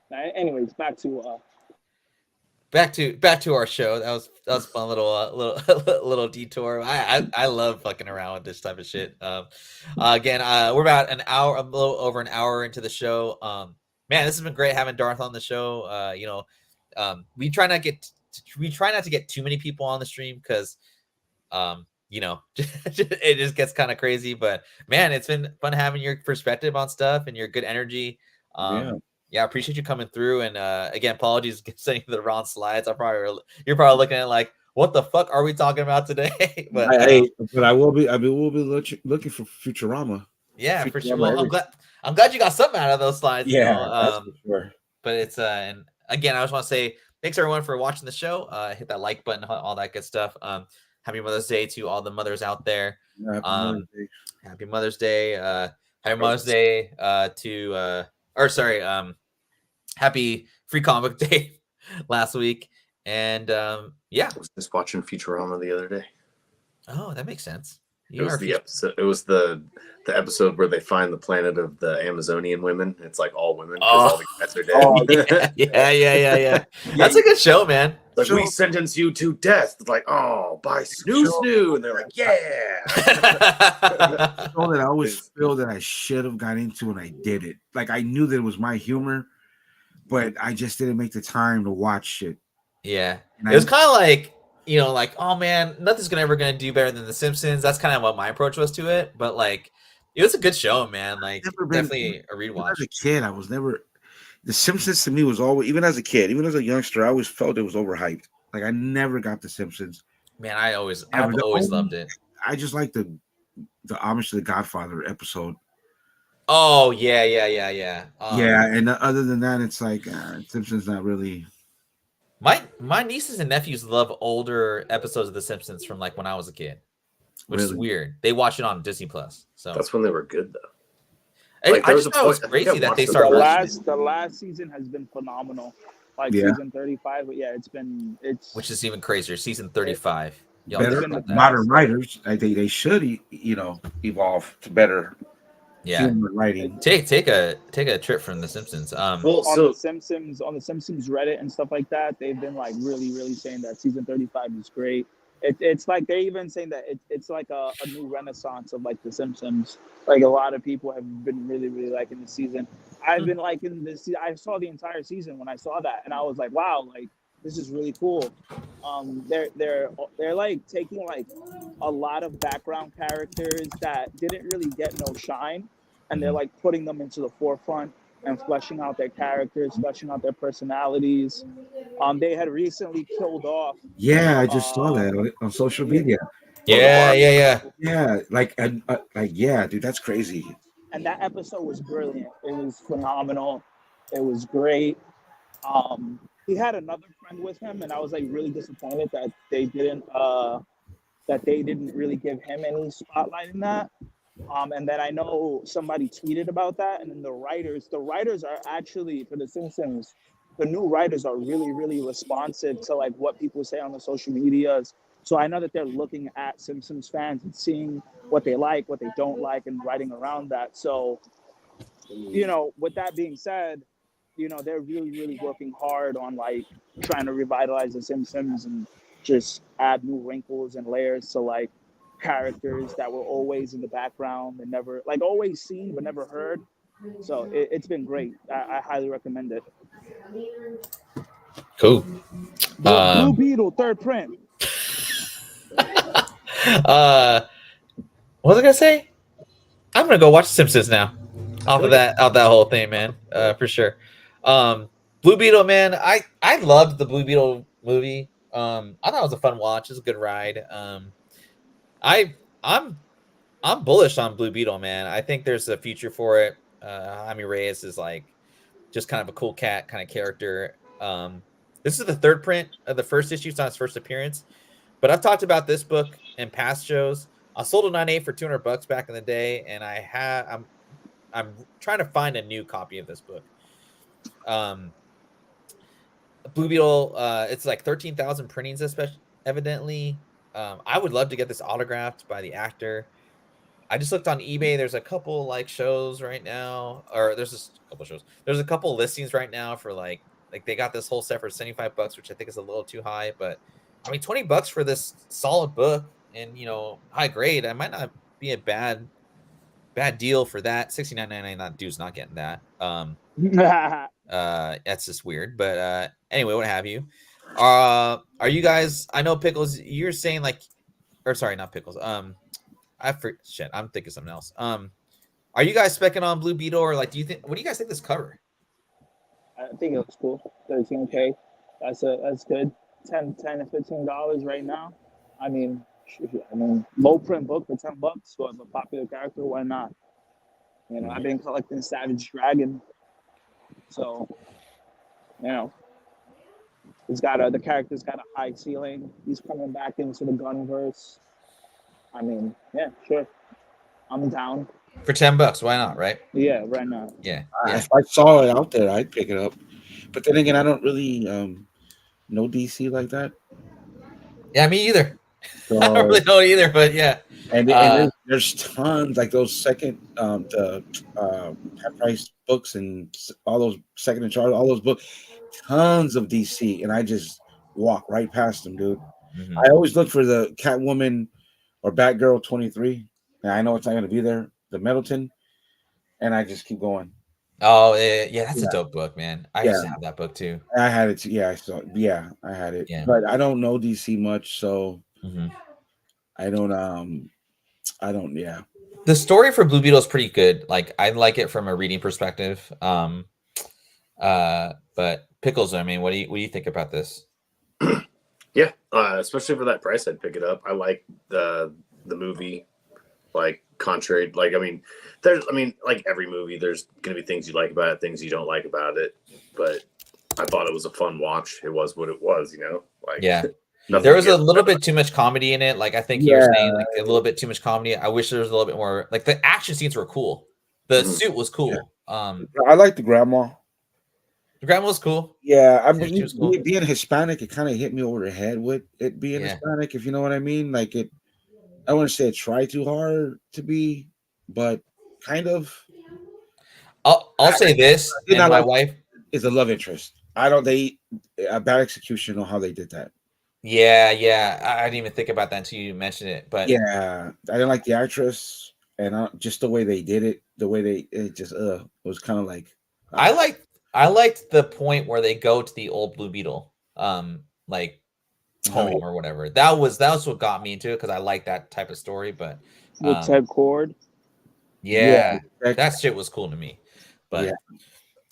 But anyways, back to our show. That was a fun little detour. I love fucking around with this type of shit. Again, we're about a little over an hour into the show. Man, this has been great having Darth on the show. You know, we try not to get too many people on the stream because, you know, it just gets kind of crazy. But man, it's been fun having your perspective on stuff and your good energy. Yeah, I appreciate you coming through. And again, apologies for sending the wrong slides. You're probably looking at like, what the fuck are we talking about today? But we'll be looking for Futurama. Yeah, for sure. Well, I'm glad you got something out of those slides. Yeah, you know? that's for sure. But it's and again, I just want to say thanks everyone for watching the show. Hit that like button, all that good stuff. Happy Mother's Day to all the mothers out there. Yeah, happy Mother's Day. Happy Mother's Day happy Free Comic Book Day last week. And yeah, I was just watching Futurama the other day. Oh, that makes sense. It was the episode. It was the episode where they find the planet of the Amazonian women. It's like all women because all the guys are dead. Yeah. That's a good show, man. Like, we sentence you to death. It's like, oh, by snoo, and they're like, yeah. Show that I always feel that I should have got into, and I did it. Like, I knew that it was my humor, but I just didn't make the time to watch it. Yeah, it was kind of like, you know, like, oh man, nothing's ever gonna do better than The Simpsons. That's kind of what my approach was to it. But like, it was a good show, man. Like, definitely a rewatch. As a kid, I was never. The Simpsons to me was always, even as a kid, even as a youngster, I always felt it was overhyped. Like, I never got The Simpsons. Man, I've always loved it. I just like the homage to the Godfather episode. Oh yeah. And other than that, it's like Simpsons not really. My nieces and nephews love older episodes of The Simpsons from like when I was a kid, which is weird. They watch it on Disney Plus. So that's when they were good though. Like, I just thought it was crazy that they started. The last season has been phenomenal. Like season 35, but yeah, it's which is even crazier. Season 35. Better modern writers, I think they should, evolve to better. Human writing. Take a trip from The Simpsons. On the Simpsons Reddit and stuff like that, they've been like really saying that season 35 is great. It's like they're even saying that it's like a new renaissance of like The Simpsons. Like, a lot of people have been really liking the season. I've been liking this. I saw the entire season when I saw that, and I was like, wow, like, this is really cool. They're like taking like a lot of background characters that didn't really get no shine, and they're like putting them into the forefront and fleshing out their characters, fleshing out their personalities. They had recently killed off. Yeah, I just saw that on social media. Yeah. Like, dude, that's crazy. And that episode was brilliant. It was phenomenal. It was great. He had another friend with him, and I was like really disappointed that they didn't really give him any spotlight in that. And then I know somebody tweeted about that, and then the writers are actually, for The Simpsons, the new writers are really responsive to like what people say on the social medias. So I know that they're looking at Simpsons fans and seeing what they like, what they don't like, and writing around that. So, with that being said, they're really working hard on like trying to revitalize The Simpsons and just add new wrinkles and layers to like characters that were always in the background and never, like, always seen but never heard. So it's been great. I highly recommend it. Cool. Blue Beetle third print. What was I gonna say? I'm gonna go watch The Simpsons now. Off that whole thing, man. For sure. Blue Beetle, man. I loved the Blue Beetle movie. I thought it was a fun watch. It was a good ride. I'm bullish on Blue Beetle, man. I think there's a future for it. Jaime Reyes is like just kind of a cool cat kind of character. This is the third print of the first issue. It's not his first appearance, but I've talked about this book in past shows. I sold a 9.8 for $200 back in the day, and I'm trying to find a new copy of this book. Blue Beetle, it's like 13,000 printings, evidently. I would love to get this autographed by the actor. I just looked on eBay. There's a couple like shows right now, or there's just a couple shows. There's a couple listings right now for like they got this whole set for $75, which I think is a little too high. But I mean, $20 for this solid book and high grade, I might not be a bad deal for that. $69.99. That dude's not getting that. That's just weird. But anyway, what have you? Are you guys? I know Pickles. You're saying like, or sorry, not Pickles. I'm thinking something else. Are you guys specking on Blue Beetle, or like, what do you guys think this cover? I think it looks cool. $13K. That's good. $10 to $15 right now. I mean, low print book for $10 for a popular character. Why not? You know, I've been collecting Savage Dragon, so you know, the character's got a high ceiling. He's coming back into the Gunverse. I mean, yeah, sure, I'm down. For $10, why not? Right? Yeah, right now. Yeah. If I saw it out there, I'd pick it up. But then again, I don't really know DC like that. Yeah, me either. So, I don't really know either, but yeah. And there's tons like those second the half price books and all those second in charge, all those books, tons of DC, and I just walk right past them, dude. Mm-hmm. I always look for the Catwoman or Batgirl 23, and I know it's not going to be there, the Middleton, and I just keep going. Oh yeah, that's a dope book, man. I used to have that book too. I had it. Yeah, I had it. Yeah. But I don't know DC much, so mm-hmm. I don't. Yeah. The story for Blue Beetle is pretty good. Like I like it from a reading perspective. But Pickles, I mean, what do you think about this? Yeah, especially for that price, I'd pick it up. I like the movie. Like contrary, like like every movie, there's gonna be things you like about it, things you don't like about it. But I thought it was a fun watch. It was what it was, you know. Like yeah. There was a little bit too much comedy in it. Like I think you were saying, like a little bit too much comedy. I wish there was a little bit more. Like the action scenes were cool. The suit was cool. Yeah. I like the grandma. The grandma was cool. Yeah, I mean, cool. Being Hispanic, it kind of hit me over the head with it being Hispanic, if you know what I mean. Like it, I wouldn't say it tried too hard to be, but kind of. I'll say this. And my wife is a love interest. A bad execution on how they did that. Yeah. I didn't even think about that until you mentioned it. But yeah, I didn't like the actress and just the way they did it. The way it was kind of like. I liked the point where they go to the old Blue Beetle, like home or whatever. That was what got me into it because I like that type of story. But with Ted Cord, that shit was cool to me. But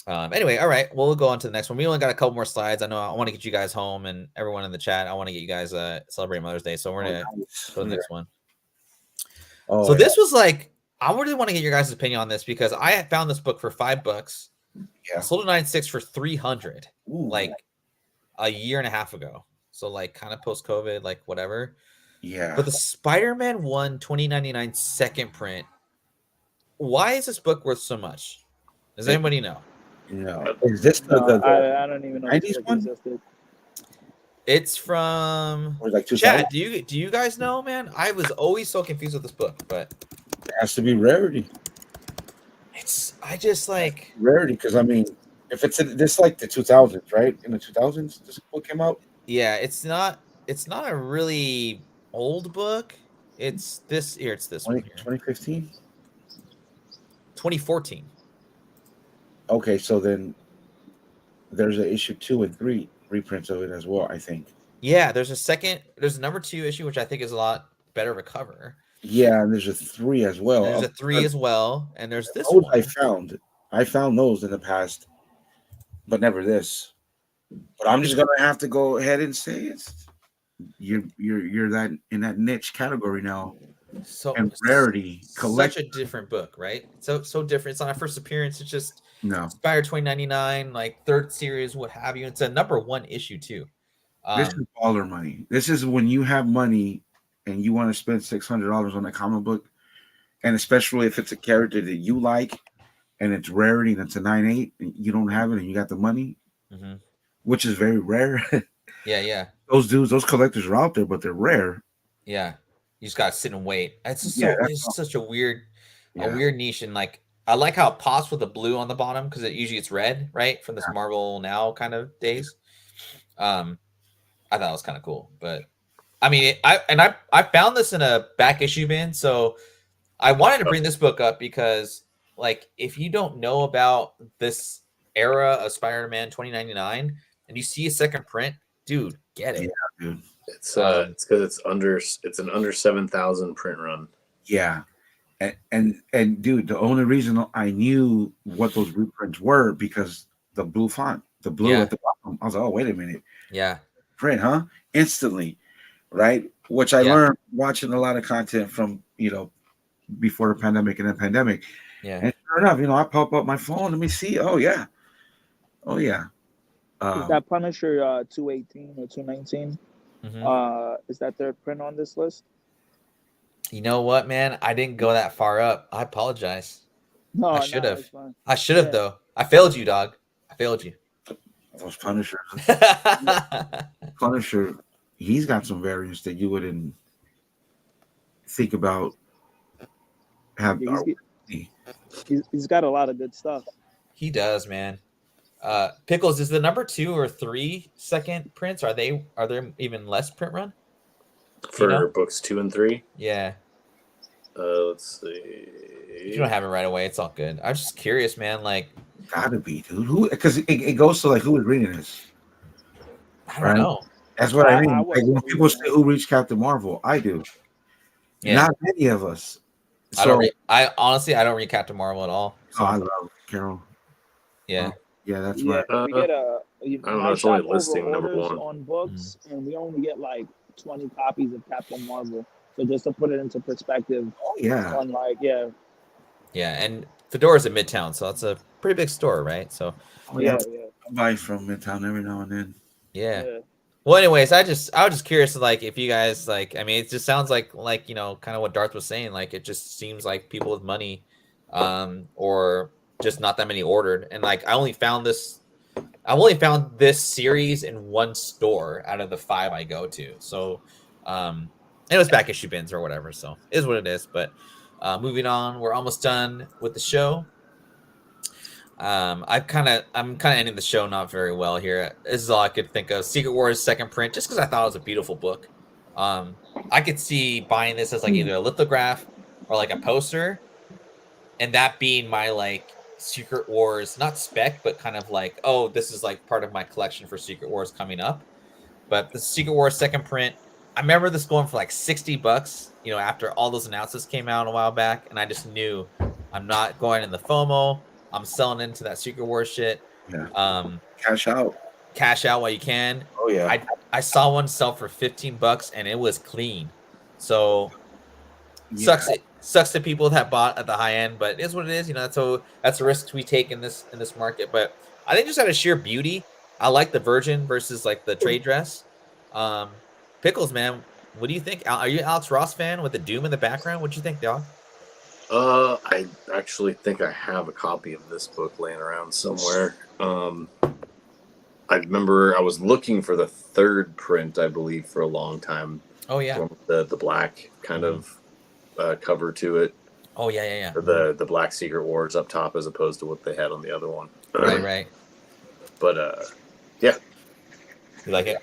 anyway, all right, we'll go on to the next one. We only got a couple more slides. I know I want to get you guys home and everyone in the chat. I want to get you guys celebrate Mother's Day, so we're gonna go to the next one. So this was like, I really want to get your guys' opinion on this because I found this book for $5. Yeah, sold at 96 for 300, like a year and a half ago. So like kind of post COVID, like whatever. Yeah. But the Spider-Man 1 2099 second print. Why is this book worth so much? Does anybody know? No. Is this I don't even know. 90s one? It's from like Chad. Do you guys know, man? I was always so confused with this book, but it has to be rarity. I just like rarity because I mean, if it's this like the 2000s, right? In the 2000s, this book came out. Yeah, it's not a really old book. It's this here. It's this 2015, 2014. Okay, so then there's an issue 2 and 3 reprints of it as well. I think. Yeah, there's a number 2 issue, which I think is a lot better of a cover. Yeah, and there's a 3 as well. There's a 3 as well, and there's this one. I found those in the past, but never this. But I'm just gonna have to go ahead and say you're that in that niche category now. So and rarity, such a different book, right? So different. It's not our first appearance. It's just Inspired 2099, like third series, what have you. It's a number 1 issue too. This is baller money. This is when you have money and you want to spend $600 on a comic book, and especially if it's a character that you like, and it's rarity, and it's a 9.8, and you don't have it, and you got the money, which is very rare. Yeah. Those collectors are out there, but they're rare. Yeah, you just gotta sit and wait. It's just it's such a weird niche, and like I like how it pops with the blue on the bottom because it usually it's red, right, from this Marvel Now kind of days. I thought it was kind of cool, but I mean, I found this in a back issue bin, so I wanted to bring this book up because, like, if you don't know about this era of Spider-Man 2099 and you see a second print, dude, get it. Yeah, dude. It's because it's an under 7,000 print run. Yeah, and dude, the only reason I knew what those reprints were because the blue font, the blue at the bottom. I was like, oh, wait a minute. Yeah. Print, huh? Instantly, right? Which I learned watching a lot of content from, before the pandemic and then pandemic. Yeah. And sure enough, I pop up my phone. Let me see. Oh yeah. Is that Punisher 218 or 219? Is that their print on this list? You know what, man? I didn't go that far up. I apologize. No, I should have. it's fine. I should have though. I failed you, dog. I failed you. Those Punishers. Punisher, he's got some variants that you wouldn't think about. He's got a lot of good stuff. He does, man. Pickles, is the number 2 or 3 second prints? Are there even less print run for books 2 and 3? Yeah. Let's see. If you don't have it right away, it's all good. I'm just curious, man. Like, gotta be, dude. Who? Because it goes to like who is reading this. I don't know. That's what I mean. Like when people say who reads Captain Marvel, I do. Yeah. Not many of us. So, I honestly don't read Captain Marvel at all. So. Oh, I love Carol. Yeah. Yeah, that's right. We get I don't know. It's only listing number 1 on books, and we only get like 20 copies of Captain Marvel. So just to put it into perspective. Oh yeah. On Yeah, and Fedora's in Midtown, so it's a pretty big store, right? So. I buy from Midtown every now and then. Yeah. Well, anyways, I was just curious, like, if you guys like. I mean, it just sounds like kind of what Darth was saying. Like, it just seems like people with money, or just not that many ordered. And like, I've only found this series in one store out of the 5 I go to. So, it was back issue bins or whatever. So it is what it is. But moving on, we're almost done with the show. I'm kind of ending the show not very well here. This is all I could think of. Secret Wars second print, just because I thought it was a beautiful book. I could see buying this as like either a lithograph or like a poster, and that being my like Secret Wars, not spec, but kind of like, oh, this is like part of my collection for Secret Wars coming up. But the Secret Wars second print, I remember this going for like $60, after all those announcements came out a while back, and I just knew I'm not going in the FOMO. I'm selling into that Secret Wars shit. Yeah. Cash out while you can. Oh yeah. I saw one sell for $15 and it was clean. So sucks to people that bought at the high end, but it is what it is. That's a risk we take in this market. But I think just out of sheer beauty, I like the Virgin versus like the trade dress. Pickles, man, what do you think? Are you an Alex Ross fan with the Doom in the background? What do you think, dog? I actually think I have a copy of this book laying around somewhere. I remember I was looking for the 3rd print, I believe, for a long time. Oh yeah, the black kind of cover to it. Oh yeah. The Black Secret Wars up top as opposed to what they had on the other one. Right. But yeah. You like it?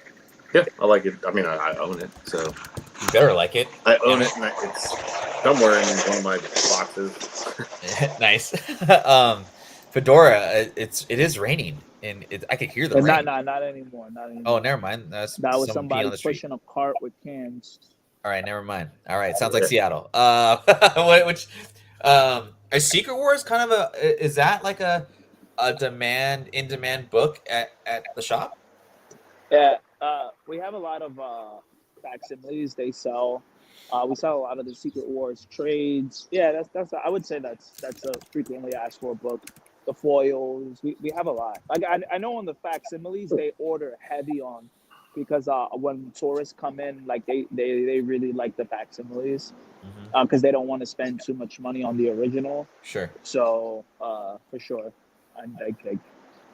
Yeah, I like it. I mean, I own it, so you better like it. I own it, and it's somewhere in one of my boxes. Nice. Fedora, it is raining, and I could hear the rain. Not anymore. Oh, never mind. That was somebody pushing a cart with cans. All right, never mind. All right, sounds like Seattle. Which are Secret Wars kind of is that like a in demand book at the shop? Yeah, we have a lot of facsimiles. They sell. We sell a lot of the Secret Wars trades. Yeah, that's. I would say that's a frequently asked for book. The foils, we have a lot. Like I know on the facsimiles they order heavy on, because when tourists come in, like they really like the facsimiles, because they don't want to spend too much money on the original. Sure. So for sure,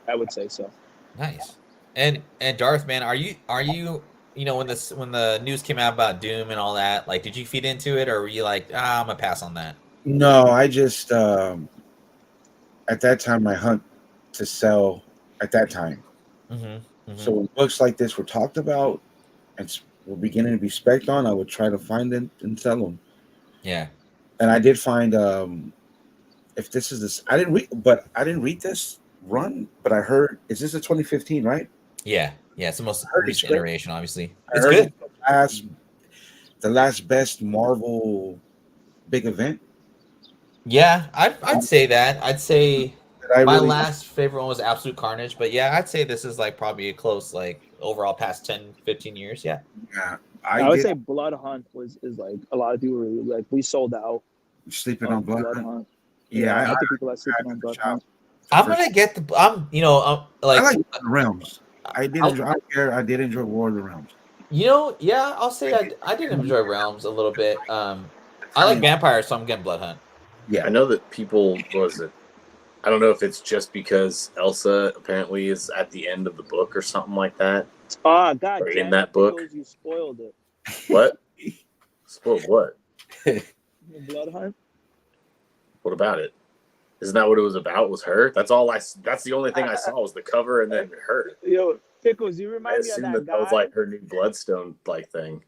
I would say so. Nice. And Darth, man, are you when the news came out about Doom and all that, like, did you feed into it, or were you like, I'm gonna pass on that? No, I just at that time I hunt to sell at that time. So when books like this were talked about and were beginning to be spec'd on, I would try to find them and sell them. Yeah. And I did find if this is this, I didn't read this run, but I heard, is this a 2015, right? Yeah, it's the most recent iteration, obviously. It's good. The last best Marvel big event. Yeah, I'd say that. I'd say my last favorite one was Absolute Carnage, but yeah, I'd say this is like probably a close like overall past 10, 15 years. Yeah. Yeah. I would say Blood Hunt is like a lot of people really like. We sold out. Sleeping on Blood Hunt. Yeah, I think people are sleeping on Blood Hunt. I'm gonna get the. I like the Realms. I did enjoy War of the Realms. Yeah, I'll say I did enjoy Realms a little bit. I like vampires, so I'm getting Blood Hunt. Yeah, I know that people I don't know if it's just because Elsa apparently is at the end of the book or something like that. Oh God! Or in that book, you spoiled it. What? Spoiled what? Blood Hunt. What about it? Isn't that what it was about? Was her? That's all That's the only thing I saw was the cover and then her. Yo, Pickles, you remind me of that guy. That was like her new Bloodstone thing.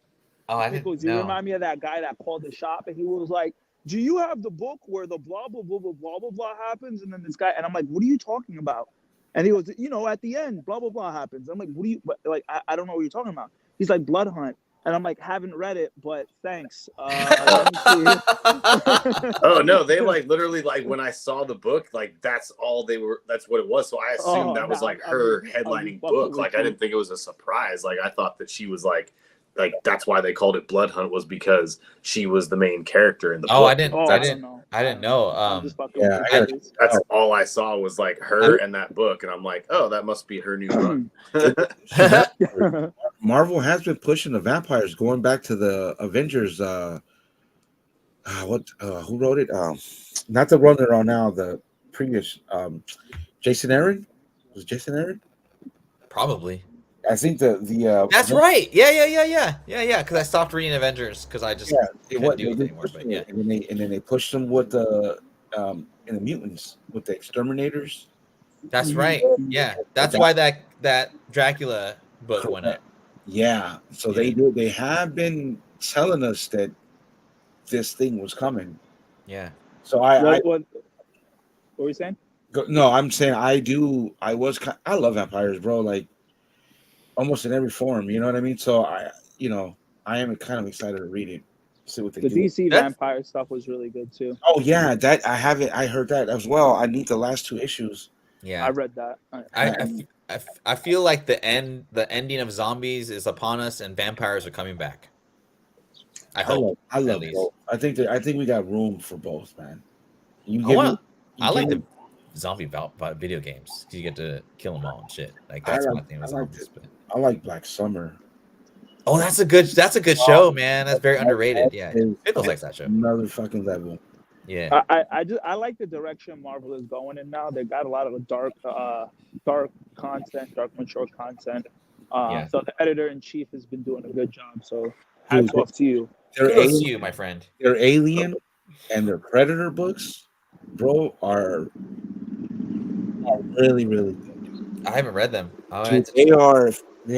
Oh, I didn't know. You remind me of that guy that called the shop and he was like, "Do you have the book where the blah blah blah blah blah blah blah happens?" And then this guy, and I'm like, "What are you talking about?" And he goes, "At the end, blah blah blah happens." I'm like, "What do you like? I don't know what you're talking about." He's like, "Blood Hunt." And I'm like, haven't read it, but thanks. Let me see. Oh no, they literally when I saw the book, that's all they were. That's what it was. So I assumed that was her headlining book. I didn't think it was a surprise. I thought that she was like that's why they called it Blood Hunt, was because she was the main character in the book. I didn't know. That's all I saw was her and that book, and I'm like, oh, that must be her new run. Marvel has been pushing the vampires, going back to the Avengers. Who wrote it? Not the one they're on now. The previous Jason Aaron. Was it Jason Aaron? Probably. I think the that's right. Yeah. Because I stopped reading Avengers because I just couldn't do it anymore. But yeah, and then they pushed them with the in the mutants with the exterminators. That's right. Yeah, that's why that Dracula book went up. Yeah. So they have been telling us that this thing was coming. Yeah. So what were you saying? No, I'm saying I love vampires, bro. Almost in every form, you know what I mean? So I am kind of excited to read it. See what they do. The DC vampire stuff was really good too. Oh yeah, that I have it. I heard that as well. I need the last 2 issues. Yeah, I read that. I feel like the ending of zombies is upon us, and vampires are coming back. I hope. I love both. I think we got room for both, man. I like the zombie video games. You get to kill them all and shit. That's my thing with zombies. I like Black Summer. Oh, that's a good show, man. That's very underrated. Yeah, Pickles likes that show. Another fucking level. Yeah, I like the direction Marvel is going in now. They got a lot of dark content, dark mature content. So the editor in chief has been doing a good job. So hats off to you. Kudos to you, my friend. Their Alien and their Predator books, bro, are really, really good. I haven't read them. Dude, they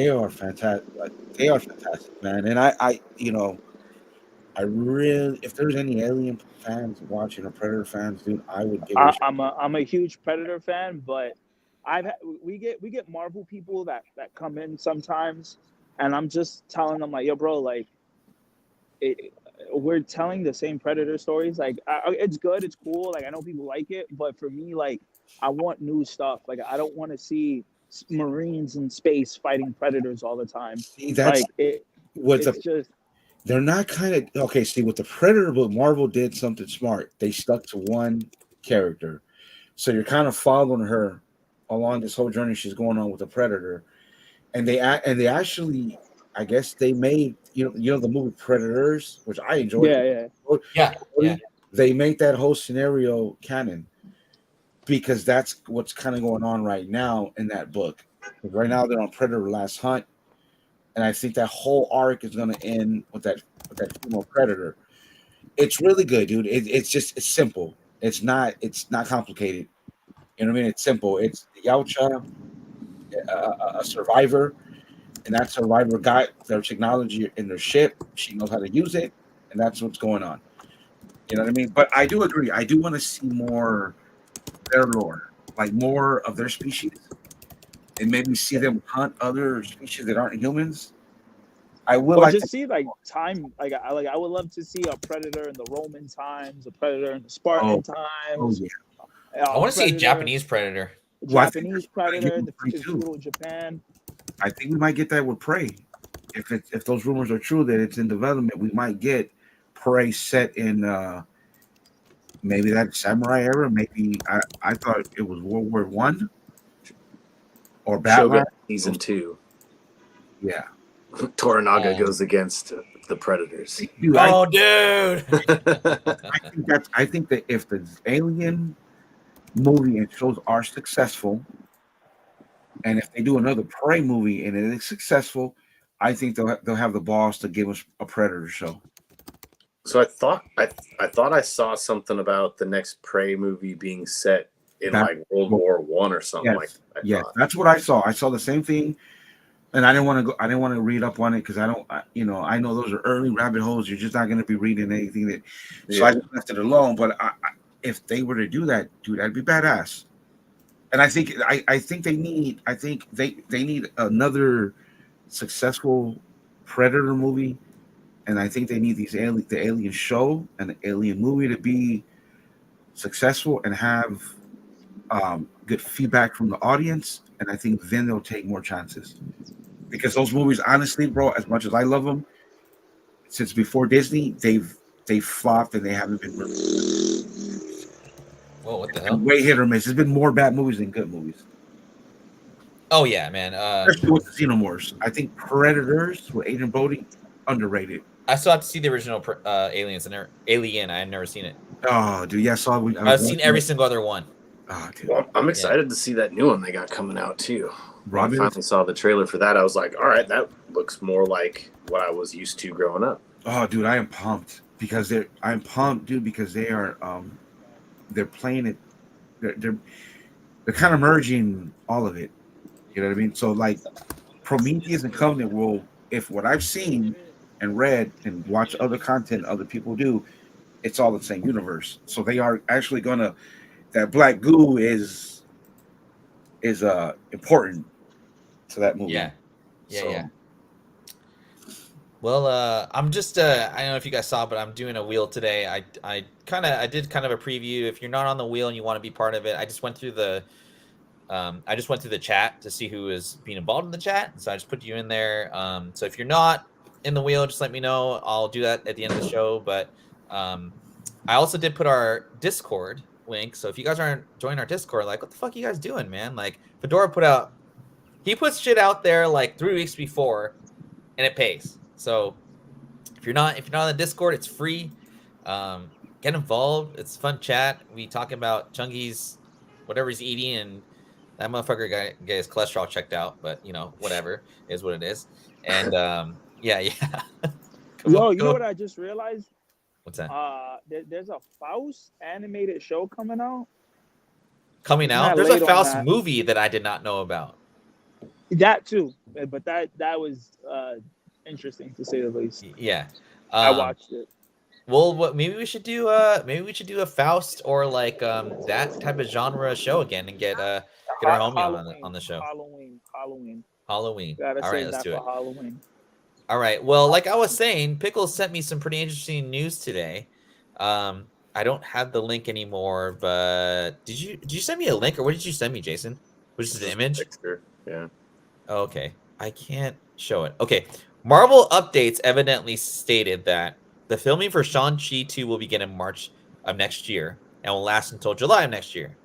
are fantastic. They are fantastic, man. And I really, if there's any Alien fans watching or Predator fans, dude, I would give it. I'm a huge Predator fan, but we get Marvel people that come in sometimes, and I'm just telling them yo, bro, we're telling the same Predator stories. It's good, it's cool. I know people like it, but for me, I want new stuff. I don't want to see Marines in space fighting predators all the time. See, that's they're not kind of okay. See, with the Predator book, Marvel did something smart. They stuck to one character, so you're kind of following her along this whole journey she's going on with the Predator, and they actually, I guess they made the movie Predators, which I enjoyed. Yeah. They made that whole scenario canon because that's what's kind of going on right now in that book. Right now they're on Predator Last Hunt, and I think that whole arc is going to end with that female Predator. It's really good, dude. It's simple. It's not complicated. You know what I mean? It's simple. It's Yautja, a survivor, and that survivor got their technology in their ship. She knows how to use it, and that's what's going on. You know what I mean? But I do agree. I do want to see more their lore, more of their species, and maybe see them hunt other species that aren't humans. I would like to see time. I would love to see a Predator in the Roman times, a Predator in the Spartan times. Oh yeah. I want to see a Japanese Predator. Japanese Predator, the feudal Japan. I think we might get that with Prey. If those rumors are true that it's in development, we might get Prey set in maybe that samurai era. Maybe I thought it was World War I or Batman Shogun season 2. Yeah, Toranaga goes against the Predators. dude, dude. I think that if the Alien movie and shows are successful, and if they do another Prey movie and it is successful, I think they'll have the balls to give us a Predator show. So I thought I saw something about the next Prey movie being set in like World War I or something like that. Yes, that's what I saw. I saw the same thing, and I didn't want to go. I didn't want to read up on it because I know those are early rabbit holes. You're just not going to be reading anything that. So I just left it alone. But if they were to do that, dude, that'd be badass. And I think they need another successful Predator movie, and I think they need the Alien show and the Alien movie to be successful and have good feedback from the audience, and I think then they'll take more chances. Because those movies, honestly, bro, as much as I love them, since before Disney, they've flopped and they haven't been really. Whoa, what the hell? Way hit or miss. There's been more bad movies than good movies. Oh yeah, man. Especially with the Xenomorphs. I think Predators with Adrian Brody underrated. I still have to see the original Aliens and Alien. I had never seen it. Oh, dude, yeah, I've seen every single other one. Oh, dude. Well, I'm excited to see that new one they got coming out too. Robin? I finally saw the trailer for that. I was like, all right, that looks more like what I was used to growing up. Oh, dude, I am pumped because they are they're playing it. They're kind of merging all of it. You know what I mean? So like Prometheus and Covenant will, if what I've seen and read and watched other content other people do, it's all the same universe. So they are actually gonna, that black goo is important to that movie. Yeah. Well, I'm just I don't know if you guys saw, but I'm doing a wheel today. I did kind of a preview. If you're not on the wheel and you want to be part of it, I just went through the chat to see who is being involved in the chat. So I just put you in there. So if you're not in the wheel, just let me know. I'll do that at the end of the show. But I also did put our Discord link. So if you guys aren't joining our Discord, like, what the fuck are you guys doing, man? Like, Fedora puts shit out there like 3 weeks before, and it pays. So if you're not on the Discord, it's free. Get involved. It's fun chat. We talk about Chungy's whatever he's eating, and that motherfucker got his cholesterol checked out. But whatever is what it is. And yeah. Yo, you know what I just realized? What's that? There's a Faust animated show coming out. There's a Faust movie that I did not know about. That too, but that was interesting to say the least. Yeah, I watched it. Well, maybe we should do a Faust or like that type of genre show again and get our homie on the show. Halloween. Gotta all right, save let's that do it. for Halloween. All right. Well, like I was saying, Pickles sent me some pretty interesting news today. I don't have the link anymore, but did you send me a link, or what did you send me, Jason? Was this an image? Picture. Yeah. Oh, okay. I can't show it. Okay. Marvel Updates evidently stated that the filming for Shang-Chi 2 will begin in March of next year and will last until July of next year.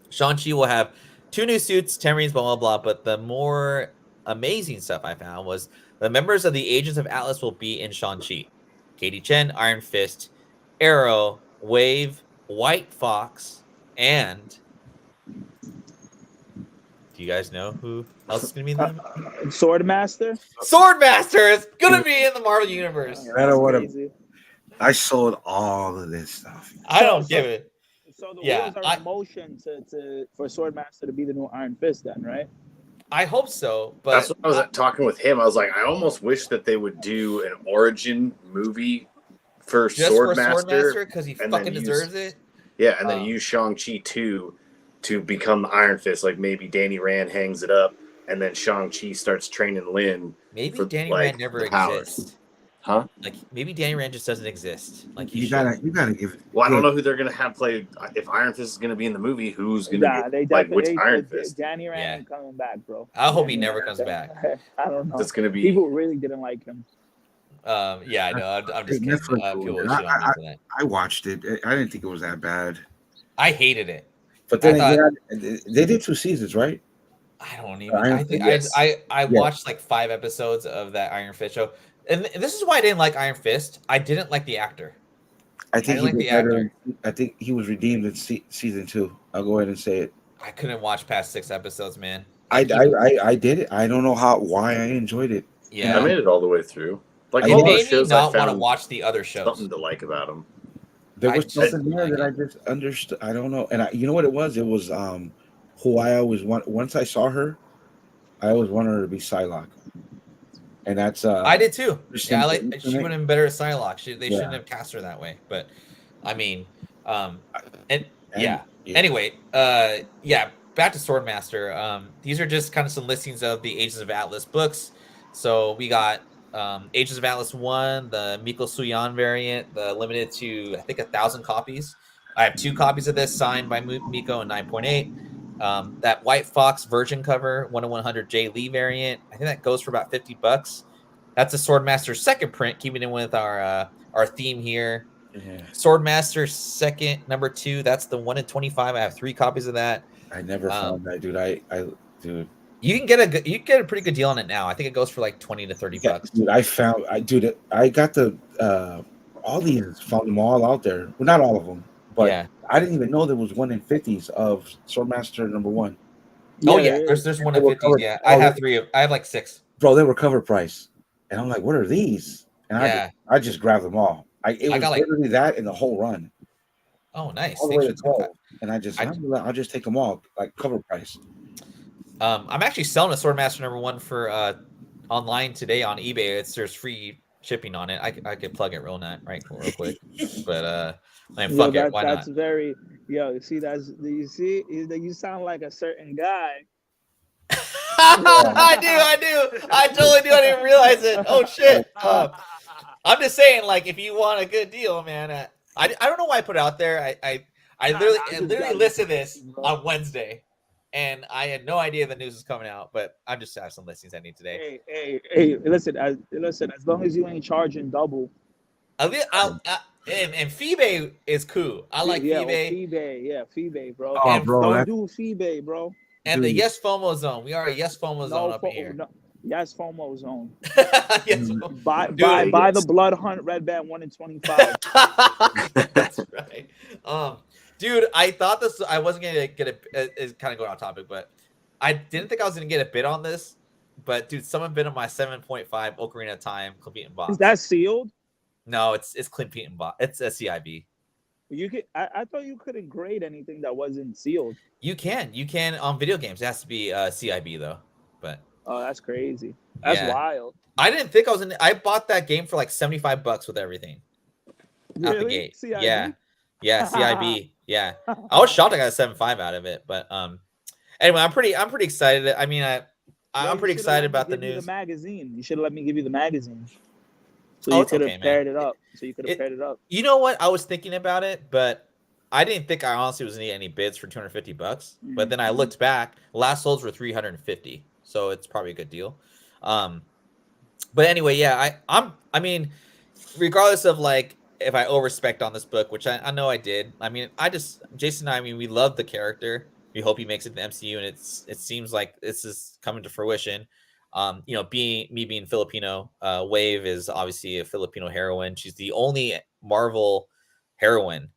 Shang-Chi will have 2 new suits, 10 rings, blah, blah, blah. But the more amazing stuff I found was the members of the Agents of Atlas will be in Shang-Chi. Katie Chen, Iron Fist, Arrow, Wave, White Fox, and... do you guys know who else is going to be in the movie? Swordmaster? Swordmaster is going to be in the Marvel Universe. I sold all of this stuff. I don't give it. So the wheels are in motion for Swordmaster to be the new Iron Fist then, right? I hope so. But that's what I was talking with him. I was like, I almost wish that they would do an origin movie for Swordmaster because he fucking deserves it. Yeah, and then use Shang-Chi 2 to become the Iron Fist. Like maybe Danny Rand hangs it up, and then Shang-Chi starts training Lin. Maybe Danny Rand never exists. Huh? Like maybe Danny Rand just doesn't exist. Like you gotta give it. Well, I don't know who they're gonna have play. If Iron Fist is gonna be in the movie, who's gonna be which Iron Fist? Danny Rand ain't coming back, bro. I hope he never comes back. I don't know. That's gonna be. People really didn't like him. Yeah, I know. I'm just kidding. Netflix People ruined will it. shit on me for that. I watched it. I didn't think it was that bad. I hated it. But then they did 2 seasons, right? I don't even. I think I watched like 5 episodes of that Iron Fist show, and this is why I didn't like Iron Fist. I didn't like the actor. I think he did better. I think he was redeemed in season 2. I'll go ahead and say it. I couldn't watch past 6 episodes, man. I did it. I don't know why I enjoyed it. Yeah, I made it all the way through. Like it all made those shows, me not I want to found watch the other shows. something to like about them. There was something there that I just understood. I don't know. And you know what it was? It was who I always want. Once I saw her, I always wanted her to be Psylocke. And that's I did too. Yeah, she would have been better at Psylocke. They shouldn't have cast her that way. But I mean, Anyway, back to Swordmaster. These are just kind of some listings of the Ages of Atlas books. So we got Ages of Atlas 1, the Miko Suyan variant, the limited to I think 1,000 copies. I have 2 copies of this signed by Miko in 9.8. That White Fox Virgin cover 1/100 J Lee variant. I think that goes for about $50. That's a Swordmaster second print, keeping in with our theme here. Yeah. Swordmaster second number 2. That's the 1/25. I have 3 copies of that. I never found that, dude. Dude. You can get a pretty good deal on it now. I think it goes for like $20 to $30. Dude, I got the all these, found them all out there. Well, not all of them, but I didn't even know there was 1 in 50s of Swordmaster number 1. Oh yeah, there's 1 in 50s. Yeah, I have 3. I have like 6. Bro, they were cover price, and I'm like, what are these? And I just grabbed them all. It was literally that in the whole run. Oh, nice. All the way to 12. And I'll just take them all like cover price. I'm actually selling a Swordmaster number 1 for online today on eBay. There's free shipping on it. I could plug it real quick. But fuck it. Why not? That's very you see you sound like a certain guy. I do. I totally do. I didn't realize it. Oh shit. I'm just saying, like, if you want a good deal, man. I don't know why I put it out there. I literally listed this on Wednesday, and I had no idea the news was coming out. But I'm just have some listings I need today. Hey, listen. As long as you ain't charging double. And Phoebe is cool. I like Phoebe. Phoebe, bro. Oh, bro, don't do Phoebe, bro. And the Yes FOMO zone. We are a Yes FOMO zone up here. No. Yes, FOMO zone. Yes, buy the Blood Hunt Red Band 1/25. That's right. Dude, I thought I wasn't gonna get it's kind of going off topic, but I didn't think I was gonna get a bid on this. But dude, someone bid on my 7.5 Ocarina of Time Clint Beaton box. Is that sealed? No, it's Clint Beaton box. It's a CIB. You could. I thought you couldn't grade anything that wasn't sealed. You can on video games. It has to be CIB though. But oh, that's crazy. That's wild. I didn't think I was in. I bought that game for like $75 with everything. Really? Out the gate. CIB? Yeah, CIB. Yeah, I was shocked I got a 7.5 out of it. But anyway, I'm pretty excited. I mean, I'm pretty excited about the news. The magazine. You should have let me give you the magazine. So you could have paired it up. You know what? I was thinking about it, but I didn't think I honestly was gonna get any bids for $250. Mm-hmm. But then I looked back. Last solds were $350, so it's probably a good deal. But anyway, yeah, I mean, regardless of like if I overspect on this book, which I know I did. I mean, Jason and I mean, we love the character. We hope he makes it to the MCU, and it seems like this is coming to fruition. Being Filipino, Wave is obviously a Filipino heroine. She's the only Marvel heroine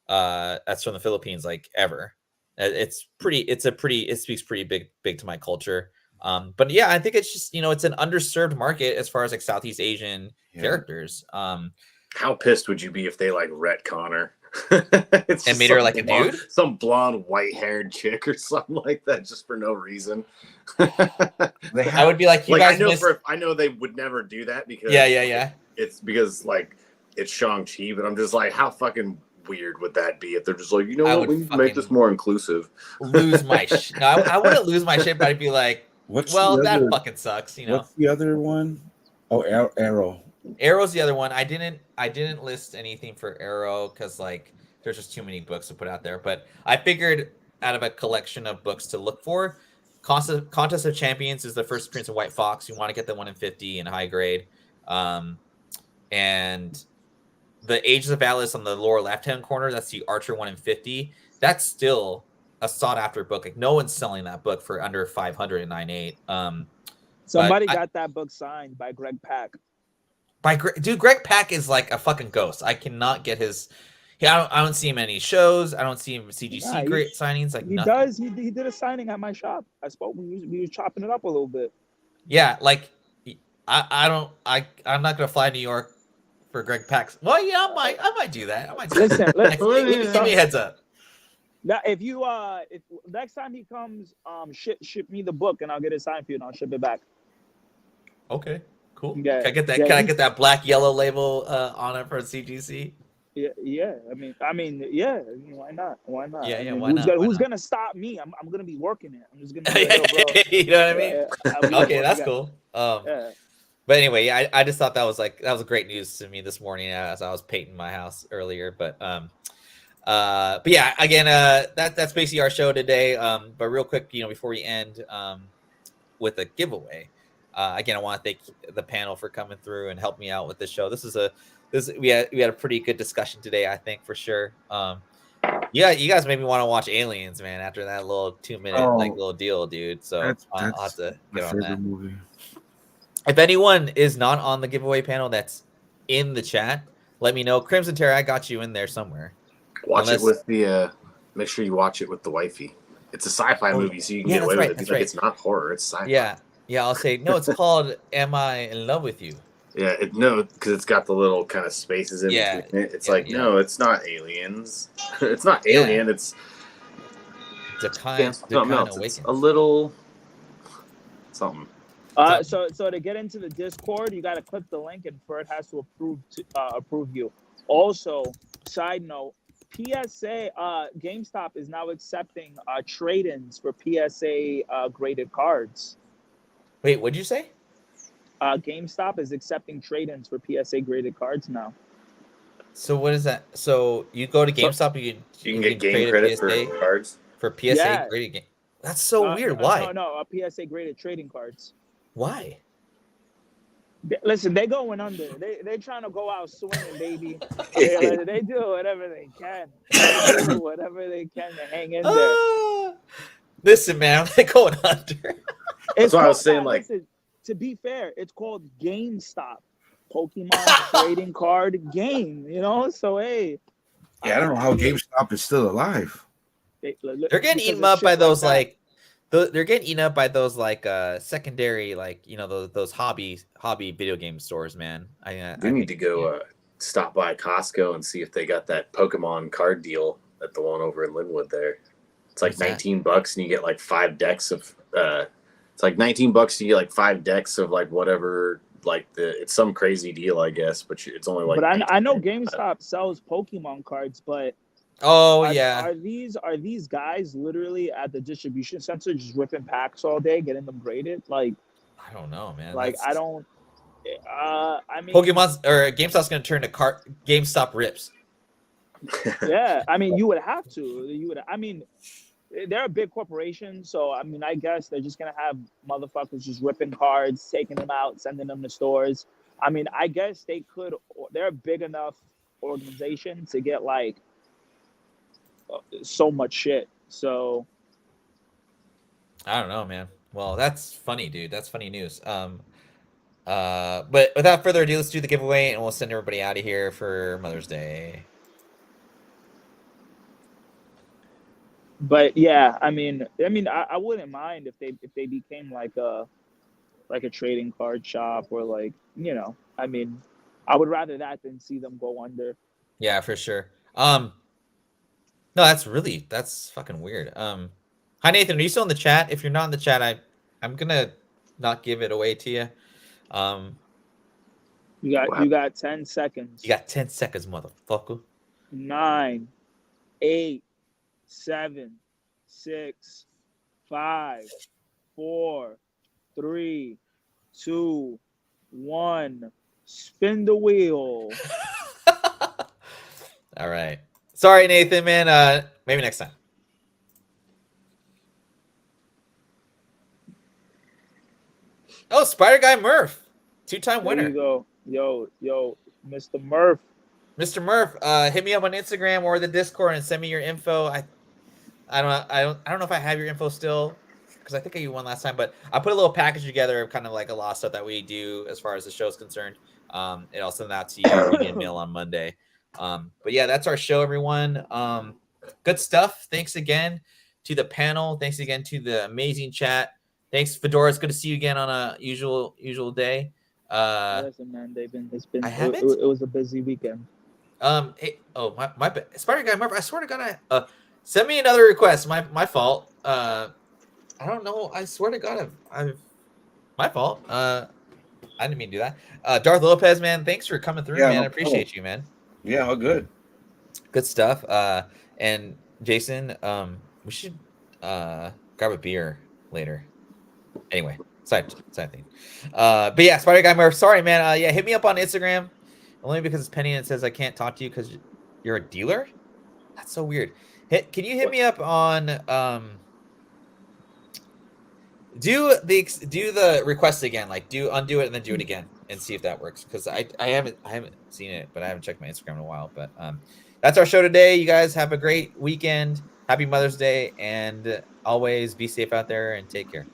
that's from the Philippines, like ever. It speaks pretty big to my culture. But yeah, I think it's just, it's an underserved market as far as like Southeast Asian characters. How pissed would you be if they like retcon her? And made her like a dude? Some blonde, white-haired chick or something like that, just for no reason. I would be like, I know they would never do that because it's because like it's Shang-Chi, but I'm just like, how fucking weird would that be if they're just like, we need to make this more inclusive? Lose my shit. No, I wouldn't lose my shit, but I'd be like, that fucking sucks. What's the other one? Oh, Arrow. Arrow's the other one. I didn't list anything for Arrow because like there's just too many books to put out there. But I figured out of a collection of books to look for, Contest of Champions is the first appearance of White Fox. You want to get the 1 in 50 in high grade. and the Ages of Atlas on the lower left-hand corner, that's the Archer 1 in 50. That's still a sought-after book. Like, no one's selling that book for under 500 and 9.8. Somebody got that book signed by Greg Pak. Dude, Greg Pak is like a fucking ghost. I cannot get his. I don't see him in any shows. I don't see him in CGC great signings. Like he nothing. does. He did a signing at my shop. I spoke. We was chopping it up a little bit. Yeah, like I'm not gonna fly to New York for Greg Pak. Well, yeah, I might do that. I might. Listen, give me a heads up. Now, if next time he comes, ship me the book and I'll get it signed for you and I'll ship it back. Okay, cool. Yeah, can I get that? Can I get that black yellow label on it for CGC? Yeah. I mean, yeah. Why not? Yeah, why not? Who's gonna stop me? I'm gonna be working it. I'm just gonna. Be like, bro. You know what I mean? Okay, that's cool. Yeah. But anyway, I just thought that was great news to me this morning as I was painting my house earlier. But yeah, again, that's basically our show today. But real quick, before we end, with a giveaway, again, I want to thank the panel for coming through and helping me out with this show. We had a pretty good discussion today, I think, for sure. Yeah, you guys made me want to watch Aliens, man, after that little 2-minute little deal, dude. So I'll have to get on that. Movie. If anyone is not on the giveaway panel that's in the chat, let me know. Crimson Terror, I got you in there somewhere. Watch it with make sure you watch it with the wifey. It's a sci-fi movie, so you can get away with it. It's not horror, it's sci-fi. Yeah, I'll say, no, it's called Am I in Love with You? Yeah, because it's got the little kind of spaces in between it. It's no, it's not aliens. It's not alien. It's Decline Awakens. It's a little something. So to get into the Discord, you got to click the link, and Ferd has to approve you. Also, side note, PSA GameStop is now accepting trade-ins for PSA graded cards. Wait, what'd you say? GameStop is accepting trade-ins for PSA graded cards now. So what is that? So you go to GameStop, you can get game credit for cards for PSA graded game. That's so weird. Why? No, PSA graded trading cards. Why? Listen, they going under. They trying to go out swinging, baby. They do whatever they can. They do whatever they can to hang in there. Listen, man, they're going under. That's what I was saying. Listen, to be fair, it's called GameStop, Pokemon trading card game. So hey. Yeah, I don't know how GameStop is still alive. They're getting eaten up by those they're getting eaten up by those secondary those hobby video game stores, man. I need to go stop by Costco and see if they got that Pokemon card deal at the one over in Linwood there. It's like $19 and you get like 5 decks of it's like $19 and you get like 5 decks of like whatever, it's some crazy deal, I guess, but it's only like. But I know GameStop sells Pokemon cards, but are these guys literally at the distribution center just ripping packs all day, getting them graded? I don't know, man. I don't. I mean, Pokemon's or GameStop's gonna turn to GameStop rips. Yeah, I mean, you would have to. I mean, they're a big corporation, so I mean, I guess they're just gonna have motherfuckers just ripping cards, taking them out, sending them to stores. I mean, I guess they could. They're a big enough organization to get so much shit. So I don't know, man. Well, that's funny, dude. That's funny news. But without further ado, let's do the giveaway and we'll send everybody out of here for Mother's Day. But yeah, I mean, I wouldn't mind if they became like a trading card shop or I mean, I would rather that than see them go under. Yeah, for sure. No, that's fucking weird. Hi Nathan, are you still in the chat? If you're not in the chat, I'm gonna not give it away to you. You got 10 seconds. You got 10 seconds, motherfucker. 9, 8, 7, 6, 5, 4, 3, 2, 1. Spin the wheel. All right. Sorry, Nathan, man. Maybe next time. Oh, Spider Guy Murph, 2-time winner. There you go. Yo. Mr. Murph. Mr. Murph, hit me up on Instagram or the Discord and send me your info. I don't know if I have your info still, because I think I used one last time, but I put a little package together of kind of like a lot of stuff that we do as far as the show is concerned. And I'll send that to you via mail on Monday. But yeah, that's our show, everyone. Good stuff. Thanks again to the panel. Thanks again to the amazing chat. Thanks, Fedora. It's good to see you again on a usual day. Listen, man, it was a busy weekend. My Spider Guy Murph, I swear to God, send me another request. My fault. I don't know. I swear to God, I've my fault. I didn't mean to do that. Darth Lopez, man, thanks for coming through, man. I appreciate you, man. Yeah, all good. Good stuff. And Jason, we should grab a beer later. Anyway, side thing. But yeah, Spider Guy Murph. Sorry, man. Yeah, hit me up on Instagram. Only because it's Penny and it says I can't talk to you because you're a dealer. That's so weird. Can you hit me up on do the request again? Like undo it and then do it again and see if that works. Because I haven't seen it, but I haven't checked my Instagram in a while. But that's our show today. You guys have a great weekend. Happy Mother's Day, and always be safe out there and take care.